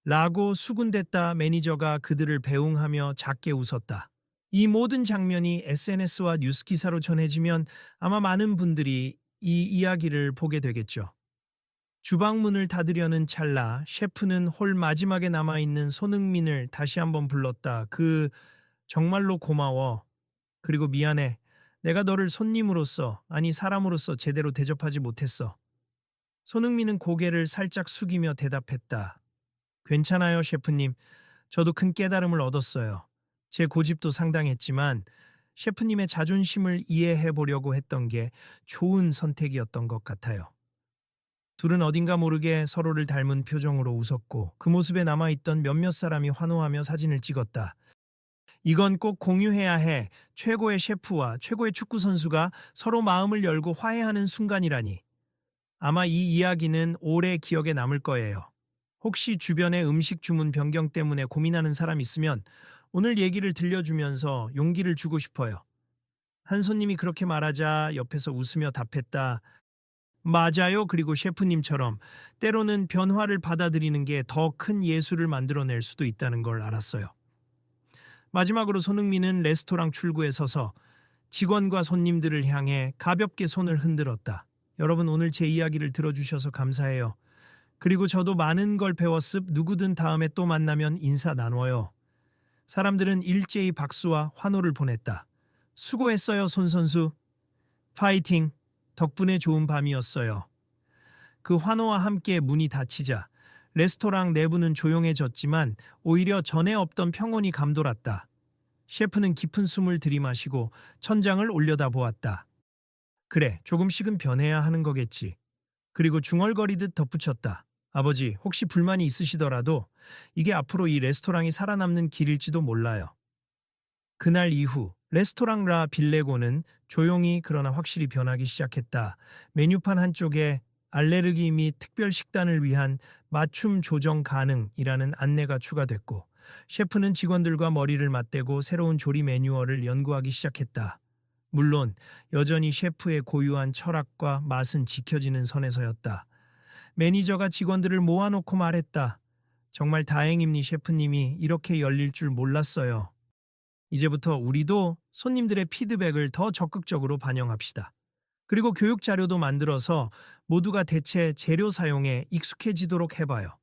라고 수군댔다. 매니저가 그들을 배웅하며 작게 웃었다. 이 모든 장면이 SNS와 뉴스 기사로 전해지면 아마 많은 분들이 이 이야기를 보게 되겠죠. 주방 문을 닫으려는 찰나 셰프는 홀 마지막에 남아있는 손흥민을 다시 한번 불렀다. 정말로 고마워. 그리고 미안해. 내가 너를 손님으로서, 아니 사람으로서 제대로 대접하지 못했어. 손흥민은 고개를 살짝 숙이며 대답했다. 괜찮아요, 셰프님. 저도 큰 깨달음을 얻었어요. 제 고집도 상당했지만 셰프님의 자존심을 이해해 보려고 했던 게 좋은 선택이었던 것 같아요. 둘은 어딘가 모르게 서로를 닮은 표정으로 웃었고 그 모습에 남아있던 몇몇 사람이 환호하며 사진을 찍었다. 이건 꼭 공유해야 해. 최고의 셰프와 최고의 축구 선수가 서로 마음을 열고 화해하는 순간이라니. 아마 이 이야기는 오래 기억에 남을 거예요. 혹시 주변에 음식 주문 변경 때문에 고민하는 사람 있으면 오늘 얘기를 들려주면서 용기를 주고 싶어요. 한 손님이 그렇게 말하자 옆에서 웃으며 답했다. 맞아요. 그리고 셰프님처럼 때로는 변화를 받아들이는 게 더 큰 예술을 만들어낼 수도 있다는 걸 알았어요. 마지막으로 손흥민은 레스토랑 출구에 서서 직원과 손님들을 향해 가볍게 손을 흔들었다. 여러분 오늘 제 이야기를 들어주셔서 감사해요. 그리고 저도 많은 걸 배웠습. 누구든 다음에 또 만나면 인사 나눠요. 사람들은 일제히 박수와 환호를 보냈다. 수고했어요, 손 선수. 파이팅. 덕분에 좋은 밤이었어요. 그 환호와 함께 문이 닫히자 레스토랑 내부는 조용해졌지만 오히려 전에 없던 평온이 감돌았다. 셰프는 깊은 숨을 들이마시고 천장을 올려다보았다. 그래, 조금씩은 변해야 하는 거겠지. 그리고 중얼거리듯 덧붙였다. 아버지, 혹시 불만이 있으시더라도 이게 앞으로 이 레스토랑이 살아남는 길일지도 몰라요. 그날 이후 레스토랑 라 빌레고는 조용히 그러나 확실히 변하기 시작했다. 메뉴판 한쪽에 알레르기 및 특별 식단을 위한 맞춤 조정 가능이라는 안내가 추가됐고 셰프는 직원들과 머리를 맞대고 새로운 조리 매뉴얼을 연구하기 시작했다. 물론 여전히 셰프의 고유한 철학과 맛은 지켜지는 선에서였다. 매니저가 직원들을 모아놓고 말했다. 정말 다행입니 셰프님이 이렇게 열릴 줄 몰랐어요. 이제부터 우리도 손님들의 피드백을 더 적극적으로 반영합시다. 그리고 교육 자료도 만들어서 모두가 대체 재료 사용에 익숙해지도록 해봐요.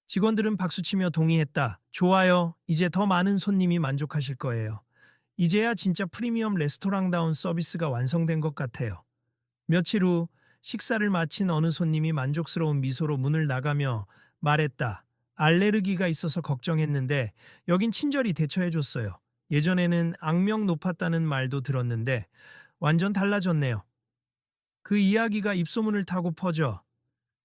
직원들은 박수치며 동의했다. 좋아요. 이제 더 많은 손님이 만족하실 거예요. 이제야 진짜 프리미엄 레스토랑다운 서비스가 완성된 것 같아요. 며칠 후 식사를 마친 어느 손님이 만족스러운 미소로 문을 나가며 말했다. 알레르기가 있어서 걱정했는데 여긴 친절히 대처해줬어요. 예전에는 악명 높았다는 말도 들었는데 완전 달라졌네요. 그 이야기가 입소문을 타고 퍼져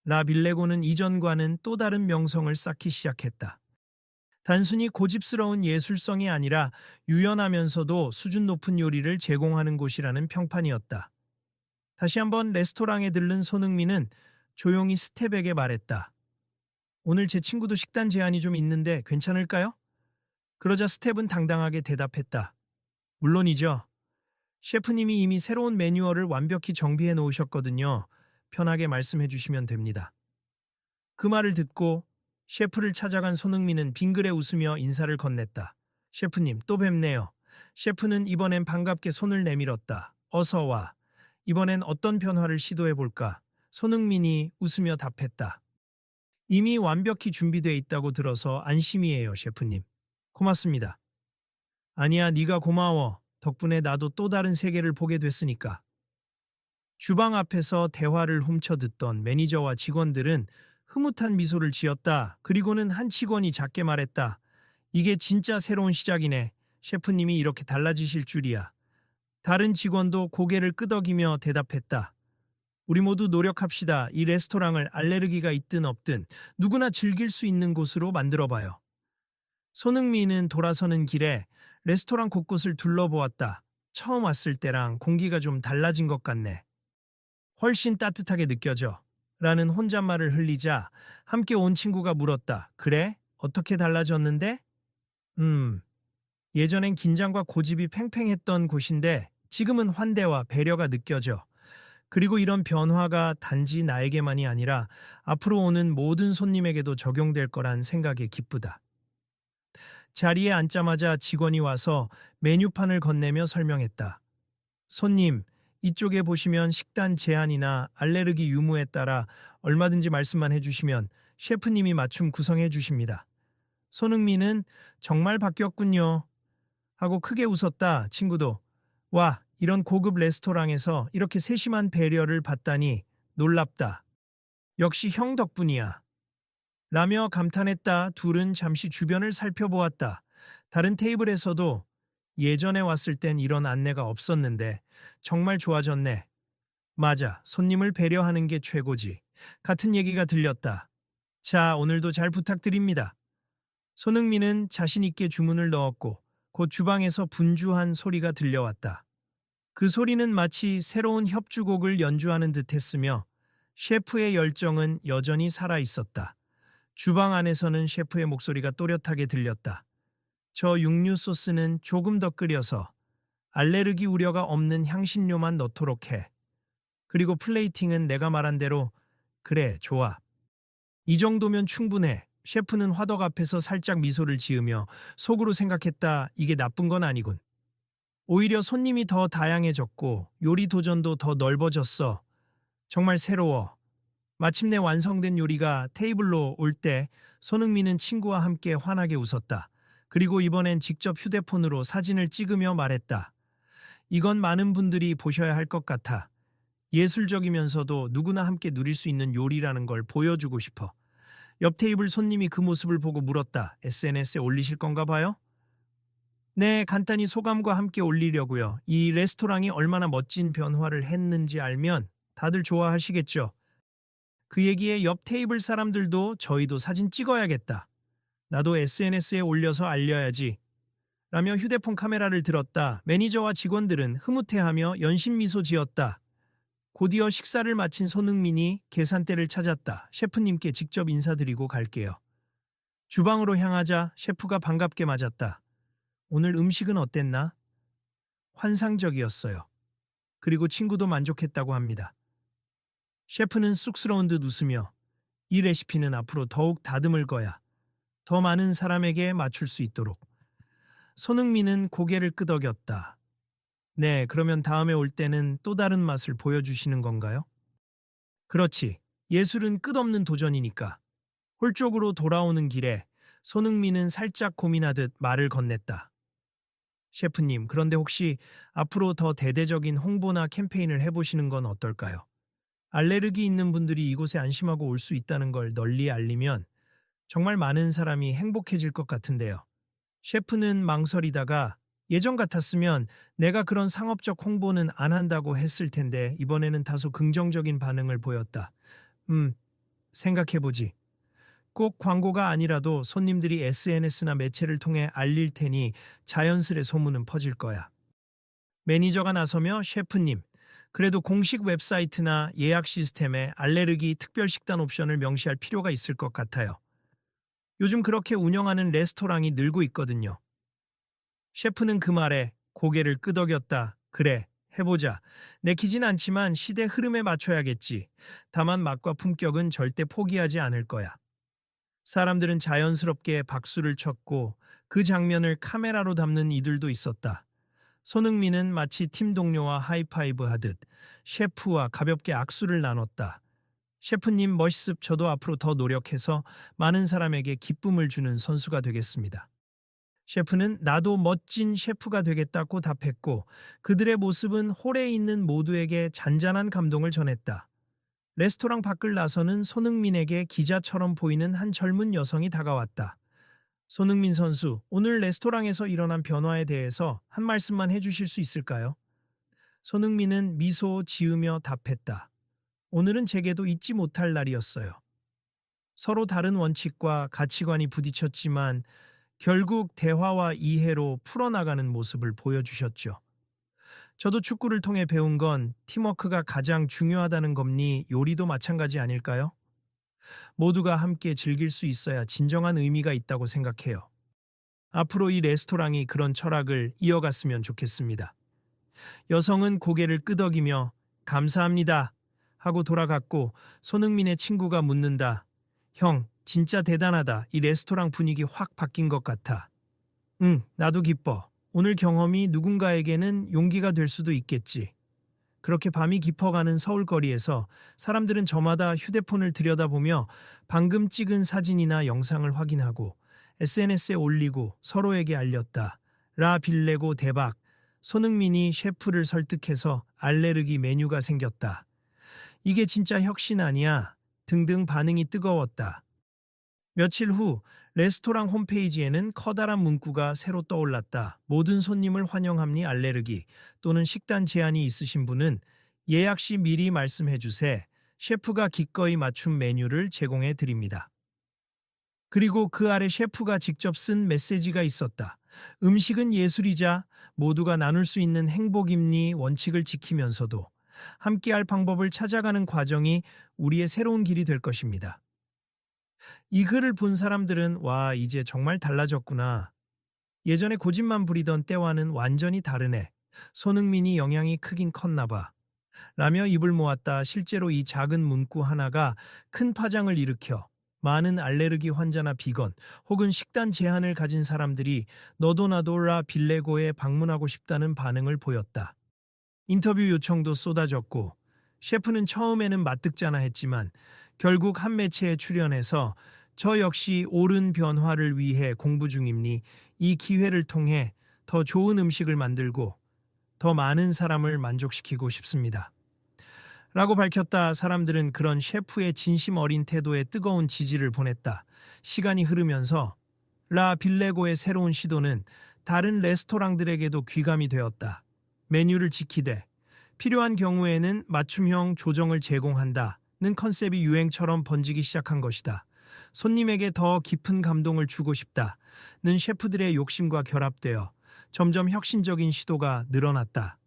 라빌레고는 이전과는 또 다른 명성을 쌓기 시작했다. 단순히 고집스러운 예술성이 아니라 유연하면서도 수준 높은 요리를 제공하는 곳이라는 평판이었다. 다시 한번 레스토랑에 들른 손흥민은 조용히 스텝에게 말했다. 오늘 제 친구도 식단 제한이 좀 있는데 괜찮을까요? 그러자 스텝은 당당하게 대답했다. 물론이죠. 셰프님이 이미 새로운 매뉴얼을 완벽히 정비해 놓으셨거든요. 편하게 말씀해 주시면 됩니다. 그 말을 듣고 셰프를 찾아간 손흥민은 빙그레 웃으며 인사를 건넸다. 셰프님, 또 뵙네요. 셰프는 이번엔 반갑게 손을 내밀었다. 어서 와. 이번엔 어떤 변화를 시도해 볼까? 손흥민이 웃으며 답했다. 이미 완벽히 준비돼 있다고 들어서 안심이에요, 셰프님. 고맙습니다. 아니야, 네가 고마워. 덕분에 나도 또 다른 세계를 보게 됐으니까. 주방 앞에서 대화를 훔쳐듣던 매니저와 직원들은 흐뭇한 미소를 지었다. 그리고는 한 직원이 작게 말했다. 이게 진짜 새로운 시작이네. 셰프님이 이렇게 달라지실 줄이야. 다른 직원도 고개를 끄덕이며 대답했다. 우리 모두 노력합시다. 이 레스토랑을 알레르기가 있든 없든 누구나 즐길 수 있는 곳으로 만들어봐요. 손흥민은 돌아서는 길에 레스토랑 곳곳을 둘러보았다. 처음 왔을 때랑 공기가 좀 달라진 것 같네. 훨씬 따뜻하게 느껴져. 라는 혼잣말을 흘리자 함께 온 친구가 물었다. 그래? 어떻게 달라졌는데? 음, 예전엔 긴장과 고집이 팽팽했던 곳인데 지금은 환대와 배려가 느껴져. 그리고 이런 변화가 단지 나에게만이 아니라 앞으로 오는 모든 손님에게도 적용될 거란 생각에 기쁘다. 자리에 앉자마자 직원이 와서 메뉴판을 건네며 설명했다. 손님, 이쪽에 보시면 식단 제한이나 알레르기 유무에 따라 얼마든지 말씀만 해주시면 셰프님이 맞춤 구성해 주십니다. 손흥민은 정말 바뀌었군요. 하고 크게 웃었다. 친구도 와, 이런 고급 레스토랑에서 이렇게 세심한 배려를 받다니 놀랍다. 역시 형 덕분이야. 라며 감탄했다. 둘은 잠시 주변을 살펴보았다. 다른 테이블에서도 예전에 왔을 땐 이런 안내가 없었는데 정말 좋아졌네. 맞아, 손님을 배려하는 게 최고지. 같은 얘기가 들렸다. 자, 오늘도 잘 부탁드립니다. 손흥민은 자신 있게 주문을 넣었고 곧 주방에서 분주한 소리가 들려왔다. 그 소리는 마치 새로운 협주곡을 연주하는 듯 했으며 셰프의 열정은 여전히 살아 있었다. 주방 안에서는 셰프의 목소리가 또렷하게 들렸다. 저 육류 소스는 조금 더 끓여서 알레르기 우려가 없는 향신료만 넣도록 해. 그리고 플레이팅은 내가 말한 대로 그래, 좋아. 이 정도면 충분해. 셰프는 화덕 앞에서 살짝 미소를 지으며 속으로 생각했다. 이게 나쁜 건 아니군. 오히려 손님이 더 다양해졌고 요리 도전도 더 넓어졌어. 정말 새로워. 마침내 완성된 요리가 테이블로 올 때 손흥민은 친구와 함께 환하게 웃었다. 그리고 이번엔 직접 휴대폰으로 사진을 찍으며 말했다. 이건 많은 분들이 보셔야 할 것 같아. 예술적이면서도 누구나 함께 누릴 수 있는 요리라는 걸 보여주고 싶어. 옆 테이블 손님이 그 모습을 보고 물었다. SNS에 올리실 건가 봐요? 네, 간단히 소감과 함께 올리려고요. 이 레스토랑이 얼마나 멋진 변화를 했는지 알면 다들 좋아하시겠죠. 그 얘기에 옆 테이블 사람들도 저희도 사진 찍어야겠다. 나도 SNS에 올려서 알려야지. 라며 휴대폰 카메라를 들었다. 매니저와 직원들은 흐뭇해하며 연신 미소 지었다. 곧이어 식사를 마친 손흥민이 계산대를 찾았다. 셰프님께 직접 인사드리고 갈게요. 주방으로 향하자 셰프가 반갑게 맞았다. 오늘 음식은 어땠나? 환상적이었어요. 그리고 친구도 만족했다고 합니다. 셰프는 쑥스러운 듯 웃으며 이 레시피는 앞으로 더욱 다듬을 거야. 더 많은 사람에게 맞출 수 있도록. 손흥민은 고개를 끄덕였다. 네, 그러면 다음에 올 때는 또 다른 맛을 보여주시는 건가요? 그렇지. 예술은 끝없는 도전이니까. 홀 쪽으로 돌아오는 길에 손흥민은 살짝 고민하듯 말을 건넸다. 셰프님, 그런데 혹시 앞으로 더 대대적인 홍보나 캠페인을 해보시는 건 어떨까요? 알레르기 있는 분들이 이곳에 안심하고 올 수 있다는 걸 널리 알리면 정말 많은 사람이 행복해질 것 같은데요. 셰프는 망설이다가 예전 같았으면 내가 그런 상업적 홍보는 안 한다고 했을 텐데 이번에는 다소 긍정적인 반응을 보였다. 음, 생각해보지. 꼭 광고가 아니라도 손님들이 SNS나 매체를 통해 알릴 테니 자연스레 소문은 퍼질 거야. 매니저가 나서며 셰프님, 그래도 공식 웹사이트나 예약 시스템에 알레르기 특별 식단 옵션을 명시할 필요가 있을 것 같아요. 요즘 그렇게 운영하는 레스토랑이 늘고 있거든요. 셰프는 그 말에 고개를 끄덕였다. 그래, 해보자. 내키진 않지만 시대 흐름에 맞춰야겠지. 다만 맛과 품격은 절대 포기하지 않을 거야. 사람들은 자연스럽게 박수를 쳤고 그 장면을 카메라로 담는 이들도 있었다. 손흥민은 마치 팀 동료와 하이파이브 하듯 셰프와 가볍게 악수를 나눴다. 셰프님 멋있습. 저도 앞으로 더 노력해서 많은 사람에게 기쁨을 주는 선수가 되겠습니다. 셰프는 나도 멋진 셰프가 되겠다고 답했고 그들의 모습은 홀에 있는 모두에게 잔잔한 감동을 전했다. 레스토랑 밖을 나서는 손흥민에게 기자처럼 보이는 한 젊은 여성이 다가왔다. 손흥민 선수, 오늘 레스토랑에서 일어난 변화에 대해서 한 말씀만 해주실 수 있을까요? 손흥민은 미소 지으며 답했다. 오늘은 제게도 잊지 못할 날이었어요. 서로 다른 원칙과 가치관이 부딪혔지만 결국 대화와 이해로 풀어나가는 모습을 보여주셨죠. 저도 축구를 통해 배운 건 팀워크가 가장 중요하다는 겁니 요리도 마찬가지 아닐까요? 모두가 함께 즐길 수 있어야 진정한 의미가 있다고 생각해요. 앞으로 이 레스토랑이 그런 철학을 이어갔으면 좋겠습니다. 여성은 고개를 끄덕이며 감사합니다 하고 돌아갔고 손흥민의 친구가 묻는다. 형, 진짜 대단하다. 이 레스토랑 분위기 확 바뀐 것 같아. 응, 나도 기뻐. 오늘 경험이 누군가에게는 용기가 될 수도 있겠지. 그렇게 밤이 깊어가는 서울거리에서 사람들은 저마다 휴대폰을 들여다보며 방금 찍은 사진이나 영상을 확인하고 SNS에 올리고 서로에게 알렸다. 라 빌레고 대박. 손흥민이 셰프를 설득해서 알레르기 메뉴가 생겼다. 이게 진짜 혁신 아니야. 등등 반응이 뜨거웠다. 며칠 후 레스토랑 홈페이지에는 커다란 문구가 새로 떠올랐다. 모든 손님을 환영합니 알레르기 또는 식단 제한이 있으신 분은 예약 시 미리 말씀해 주세. 셰프가 기꺼이 맞춤 메뉴를 제공해 드립니다. 그리고 그 아래 셰프가 직접 쓴 메시지가 있었다. 음식은 예술이자 모두가 나눌 수 있는 행복임니 원칙을 지키면서도 함께할 방법을 찾아가는 과정이 우리의 새로운 길이 될 것입니다. 이 글을 본 사람들은 와, 이제 정말 달라졌구나. 예전에 고집만 부리던 때와는 완전히 다르네. 손흥민이 영향이 크긴 컸나 봐. 라며 입을 모았다. 실제로 이 작은 문구 하나가 큰 파장을 일으켜 많은 알레르기 환자나 비건 혹은 식단 제한을 가진 사람들이 너도 나도 라 빌레고에 방문하고 싶다는 반응을 보였다. 인터뷰 요청도 쏟아졌고 셰프는 처음에는 맞듣잖아 했지만 결국 한 매체에 출연해서 저 역시 옳은 변화를 위해 공부 중입니. 이 기회를 통해 더 좋은 음식을 만들고 더 많은 사람을 만족시키고 싶습니다. 라고 밝혔다. 사람들은 그런 셰프의 진심 어린 태도에 뜨거운 지지를 보냈다. 시간이 흐르면서 라 빌레고의 새로운 시도는 다른 레스토랑들에게도 귀감이 되었다. 메뉴를 지키되 필요한 경우에는 맞춤형 조정을 제공한다는 컨셉이 유행처럼 번지기 시작한 것이다. 손님에게 더 깊은 감동을 주고 싶다는 셰프들의 욕심과 결합되어 점점 혁신적인 시도가 늘어났다.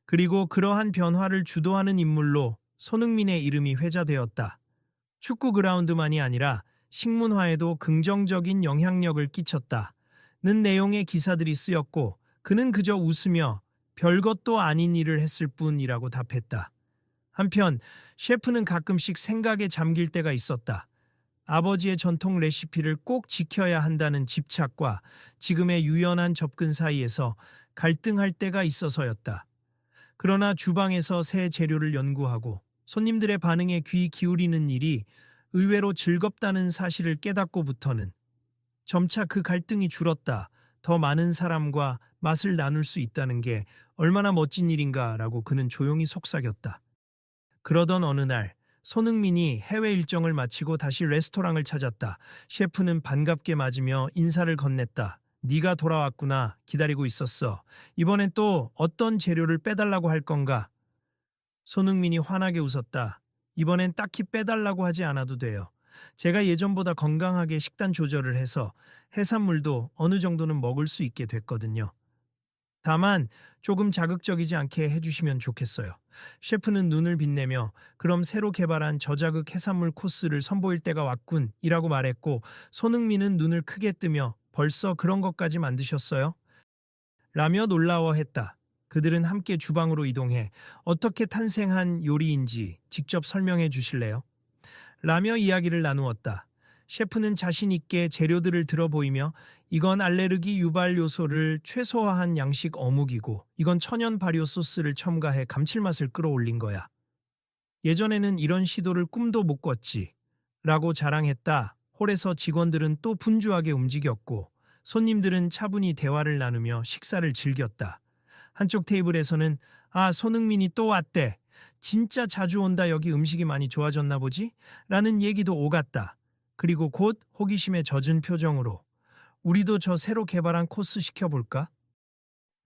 그리고 그러한 변화를 주도하는 인물로 손흥민의 이름이 회자되었다. 축구 그라운드만이 아니라 식문화에도 긍정적인 영향력을 끼쳤다는 내용의 기사들이 쓰였고 그는 그저 웃으며 별것도 아닌 일을 했을 뿐이라고 답했다. 한편 셰프는 가끔씩 생각에 잠길 때가 있었다. 아버지의 전통 레시피를 꼭 지켜야 한다는 집착과 지금의 유연한 접근 사이에서 갈등할 때가 있어서였다. 그러나 주방에서 새 재료를 연구하고 손님들의 반응에 귀 기울이는 일이 의외로 즐겁다는 사실을 깨닫고부터는 점차 그 갈등이 줄었다. 더 많은 사람과 맛을 나눌 수 있다는 게 얼마나 멋진 일인가라고 그는 조용히 속삭였다. 그러던 어느 날 손흥민이 해외 일정을 마치고 다시 레스토랑을 찾았다. 셰프는 반갑게 맞으며 인사를 건넸다. 네가 돌아왔구나. 기다리고 있었어. 이번엔 또 어떤 재료를 빼달라고 할 건가? 손흥민이 환하게 웃었다. 이번엔 딱히 빼달라고 하지 않아도 돼요. 제가 예전보다 건강하게 식단 조절을 해서 해산물도 어느 정도는 먹을 수 있게 됐거든요. 다만 조금 자극적이지 않게 해주시면 좋겠어요. 셰프는 눈을 빛내며 그럼 새로 개발한 저자극 해산물 코스를 선보일 때가 왔군 이라고 말했고 손흥민은 눈을 크게 뜨며 벌써 그런 것까지 만드셨어요? 라며 놀라워했다. 그들은 함께 주방으로 이동해 어떻게 탄생한 요리인지 직접 설명해 주실래요? 라며 이야기를 나누었다. 셰프는 자신 있게 재료들을 들어 보이며 이건 알레르기 유발 요소를 최소화한 양식 어묵이고 이건 천연 발효 소스를 첨가해 감칠맛을 끌어올린 거야. 예전에는 이런 시도를 꿈도 못 꿨지. 라고 자랑했다. 홀에서 직원들은 또 분주하게 움직였고 손님들은 차분히 대화를 나누며 식사를 즐겼다. 한쪽 테이블에서는 아, 손흥민이 또 왔대. 진짜 자주 온다. 여기 음식이 많이 좋아졌나 보지? 라는 얘기도 오갔다. 그리고 곧 호기심에 젖은 표정으로 우리도 저 새로 개발한 코스 시켜볼까?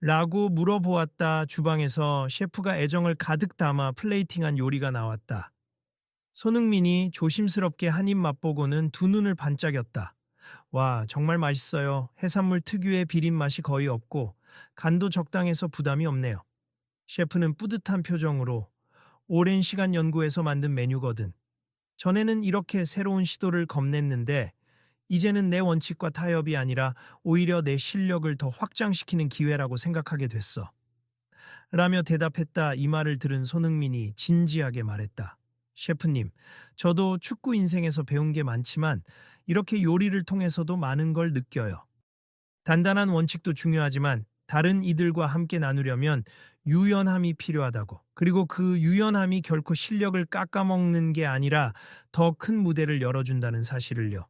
라고 물어보았다. 주방에서 셰프가 애정을 가득 담아 플레이팅한 요리가 나왔다. 손흥민이 조심스럽게 한 입 맛보고는 두 눈을 반짝였다. 와, 정말 맛있어요. 해산물 특유의 비린 맛이 거의 없고 간도 적당해서 부담이 없네요. 셰프는 뿌듯한 표정으로 오랜 시간 연구해서 만든 메뉴거든. 전에는 이렇게 새로운 시도를 겁냈는데 이제는 내 원칙과 타협이 아니라 오히려 내 실력을 더 확장시키는 기회라고 생각하게 됐어. 라며 대답했다. 이 말을 들은 손흥민이 진지하게 말했다. 셰프님, 저도 축구 인생에서 배운 게 많지만 이렇게 요리를 통해서도 많은 걸 느껴요. 단단한 원칙도 중요하지만 다른 이들과 함께 나누려면 유연함이 필요하다고. 그리고 그 유연함이 결코 실력을 깎아먹는 게 아니라 더 큰 무대를 열어준다는 사실을요.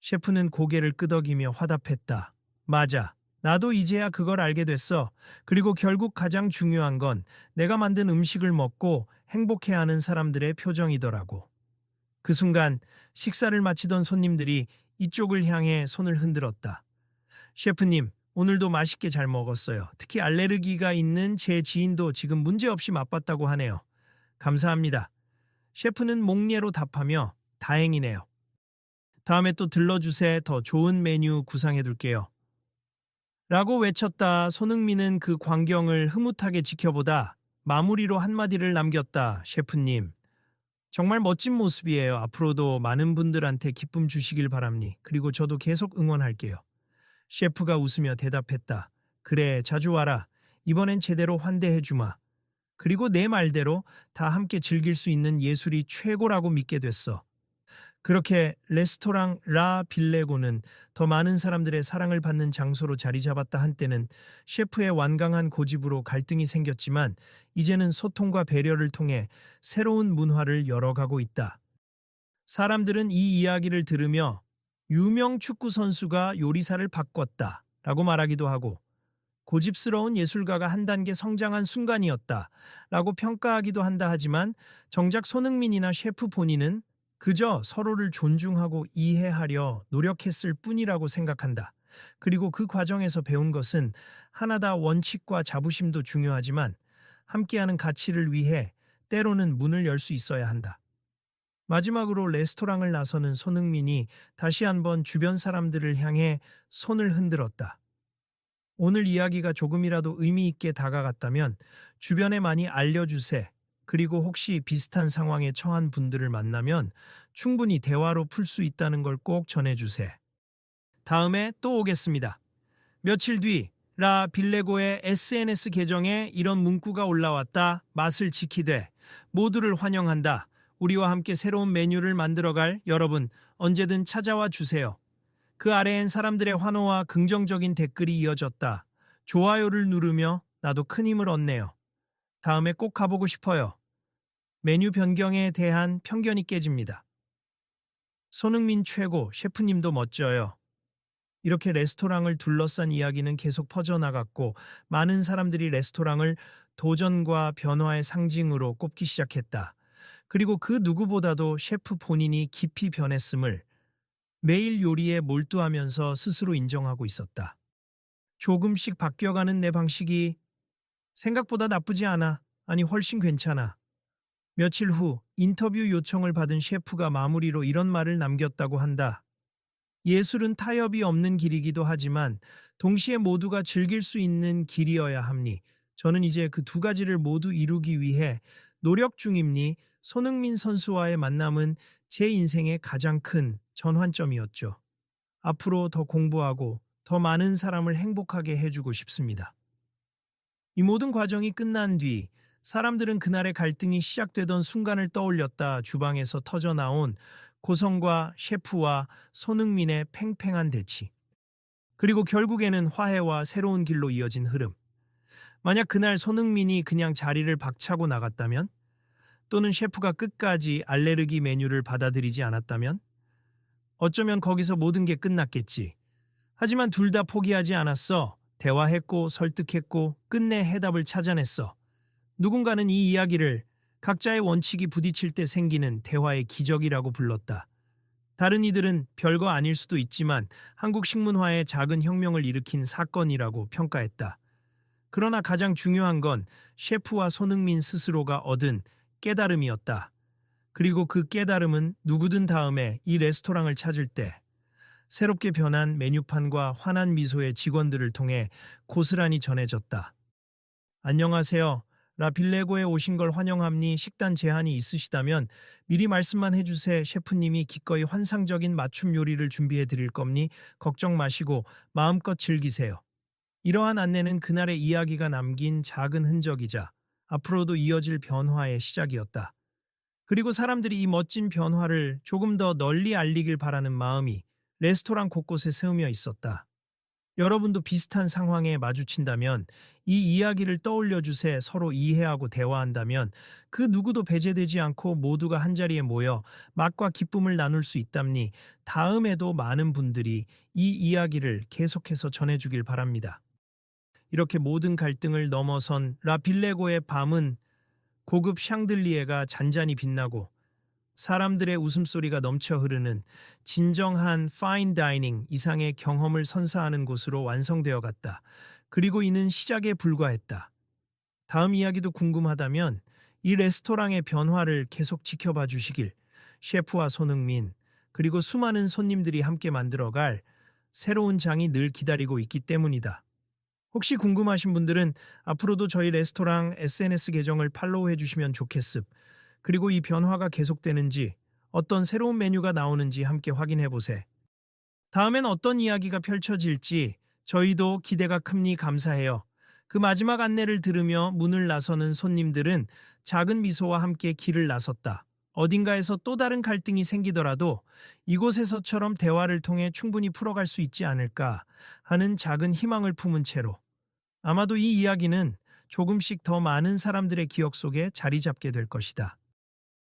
셰프는 고개를 끄덕이며 화답했다. 맞아. 나도 이제야 그걸 알게 됐어. 그리고 결국 가장 중요한 건 내가 만든 음식을 먹고 행복해하는 사람들의 표정이더라고. 그 순간 식사를 마치던 손님들이 이쪽을 향해 손을 흔들었다. 셰프님, 오늘도 맛있게 잘 먹었어요. 특히 알레르기가 있는 제 지인도 지금 문제없이 맛봤다고 하네요. 감사합니다. 셰프는 목례로 답하며 다행이네요. 다음에 또 들러주세. 더 좋은 메뉴 구상해둘게요. 라고 외쳤다. 손흥민은 그 광경을 흐뭇하게 지켜보다 마무리로 한마디를 남겼다. 셰프님, 정말 멋진 모습이에요. 앞으로도 많은 분들한테 기쁨 주시길 바랍니. 그리고 저도 계속 응원할게요. 셰프가 웃으며 대답했다. 그래, 자주 와라. 이번엔 제대로 환대해주마. 그리고 내 말대로 다 함께 즐길 수 있는 예술이 최고라고 믿게 됐어. 그렇게 레스토랑 라 빌레고는 더 많은 사람들의 사랑을 받는 장소로 자리 잡았다. 한때는 셰프의 완강한 고집으로 갈등이 생겼지만 이제는 소통과 배려를 통해 새로운 문화를 열어가고 있다. 사람들은 이 이야기를 들으며 유명 축구 선수가 요리사를 바꿨다 라고 말하기도 하고 고집스러운 예술가가 한 단계 성장한 순간이었다 라고 평가하기도 한다. 하지만 정작 손흥민이나 셰프 본인은 그저 서로를 존중하고 이해하려 노력했을 뿐이라고 생각한다. 그리고 그 과정에서 배운 것은 하나다. 원칙과 자부심도 중요하지만 함께하는 가치를 위해 때로는 문을 열 수 있어야 한다. 마지막으로 레스토랑을 나서는 손흥민이 다시 한번 주변 사람들을 향해 손을 흔들었다. 오늘 이야기가 조금이라도 의미 있게 다가갔다면 주변에 많이 알려주세. 그리고 혹시 비슷한 상황에 처한 분들을 만나면 충분히 대화로 풀 수 있다는 걸 꼭 전해주세. 다음에 또 오겠습니다. 며칠 뒤 라 빌레고의 SNS 계정에 이런 문구가 올라왔다. 맛을 지키되 모두를 환영한다. 우리와 함께 새로운 메뉴를 만들어갈 여러분 언제든 찾아와 주세요. 그 아래엔 사람들의 환호와 긍정적인 댓글이 이어졌다. 좋아요를 누르며 나도 큰 힘을 얻네요. 다음에 꼭 가보고 싶어요. 메뉴 변경에 대한 편견이 깨집니다. 손흥민 최고, 셰프님도 멋져요. 이렇게 레스토랑을 둘러싼 이야기는 계속 퍼져나갔고 많은 사람들이 레스토랑을 도전과 변화의 상징으로 꼽기 시작했다. 그리고 그 누구보다도 셰프 본인이 깊이 변했음을 매일 요리에 몰두하면서 스스로 인정하고 있었다. 조금씩 바뀌어가는 내 방식이 생각보다 나쁘지 않아. 아니, 훨씬 괜찮아. 며칠 후 인터뷰 요청을 받은 셰프가 마무리로 이런 말을 남겼다고 한다. 예술은 타협이 없는 길이기도 하지만 동시에 모두가 즐길 수 있는 길이어야 함니. 저는 이제 그 두 가지를 모두 이루기 위해 노력 중입니. 손흥민 선수와의 만남은 제 인생의 가장 큰 전환점이었죠. 앞으로 더 공부하고 더 많은 사람을 행복하게 해주고 싶습니다. 이 모든 과정이 끝난 뒤 사람들은 그날의 갈등이 시작되던 순간을 떠올렸다. 주방에서 터져나온 고성과 셰프와 손흥민의 팽팽한 대치. 그리고 결국에는 화해와 새로운 길로 이어진 흐름. 만약 그날 손흥민이 그냥 자리를 박차고 나갔다면? 또는 셰프가 끝까지 알레르기 메뉴를 받아들이지 않았다면? 어쩌면 거기서 모든 게 끝났겠지. 하지만 둘 다 포기하지 않았어. 대화했고 설득했고 끝내 해답을 찾아냈어. 누군가는 이 이야기를 각자의 원칙이 부딪힐 때 생기는 대화의 기적이라고 불렀다. 다른 이들은 별거 아닐 수도 있지만 한국 식문화의 작은 혁명을 일으킨 사건이라고 평가했다. 그러나 가장 중요한 건 셰프와 손흥민 스스로가 얻은 깨달음이었다. 그리고 그 깨달음은 누구든 다음에 이 레스토랑을 찾을 때 새롭게 변한 메뉴판과 환한 미소의 직원들을 통해 고스란히 전해졌다. 안녕하세요. 라빌레고에 오신 걸 환영합니. 식단 제한이 있으시다면 미리 말씀만 해주세. 셰프님이 기꺼이 환상적인 맞춤 요리를 준비해 드릴 겁니. 걱정 마시고 마음껏 즐기세요. 이러한 안내는 그날의 이야기가 남긴 작은 흔적이자 앞으로도 이어질 변화의 시작이었다. 그리고 사람들이 이 멋진 변화를 조금 더 널리 알리길 바라는 마음이 레스토랑 곳곳에 스며 있었다. 여러분도 비슷한 상황에 마주친다면 이 이야기를 떠올려 주세. 서로 이해하고 대화한다면 그 누구도 배제되지 않고 모두가 한자리에 모여 맛과 기쁨을 나눌 수 있답니. 다음에도 많은 분들이 이 이야기를 계속해서 전해주길 바랍니다. 이렇게 모든 갈등을 넘어선 라빌레고의 밤은 고급 샹들리에가 잔잔히 빛나고 사람들의 웃음소리가 넘쳐 흐르는 진정한 파인 다이닝 이상의 경험을 선사하는 곳으로 완성되어 갔다. 그리고 이는 시작에 불과했다. 다음 이야기도 궁금하다면 이 레스토랑의 변화를 계속 지켜봐 주시길. 셰프와 손흥민 그리고 수많은 손님들이 함께 만들어갈 새로운 장이 늘 기다리고 있기 때문이다. 혹시 궁금하신 분들은 앞으로도 저희 레스토랑 SNS 계정을 팔로우해 주시면 좋겠습. 그리고 이 변화가 계속되는지 어떤 새로운 메뉴가 나오는지 함께 확인해 보세요. 다음엔 어떤 이야기가 펼쳐질지 저희도 기대가 큽니. 감사해요. 그 마지막 안내를 들으며 문을 나서는 손님들은 작은 미소와 함께 길을 나섰다. 어딘가에서 또 다른 갈등이 생기더라도 이곳에서처럼 대화를 통해 충분히 풀어갈 수 있지 않을까 하는 작은 희망을 품은 채로 아마도 이 이야기는 조금씩 더 많은 사람들의 기억 속에 자리 잡게 될 것이다.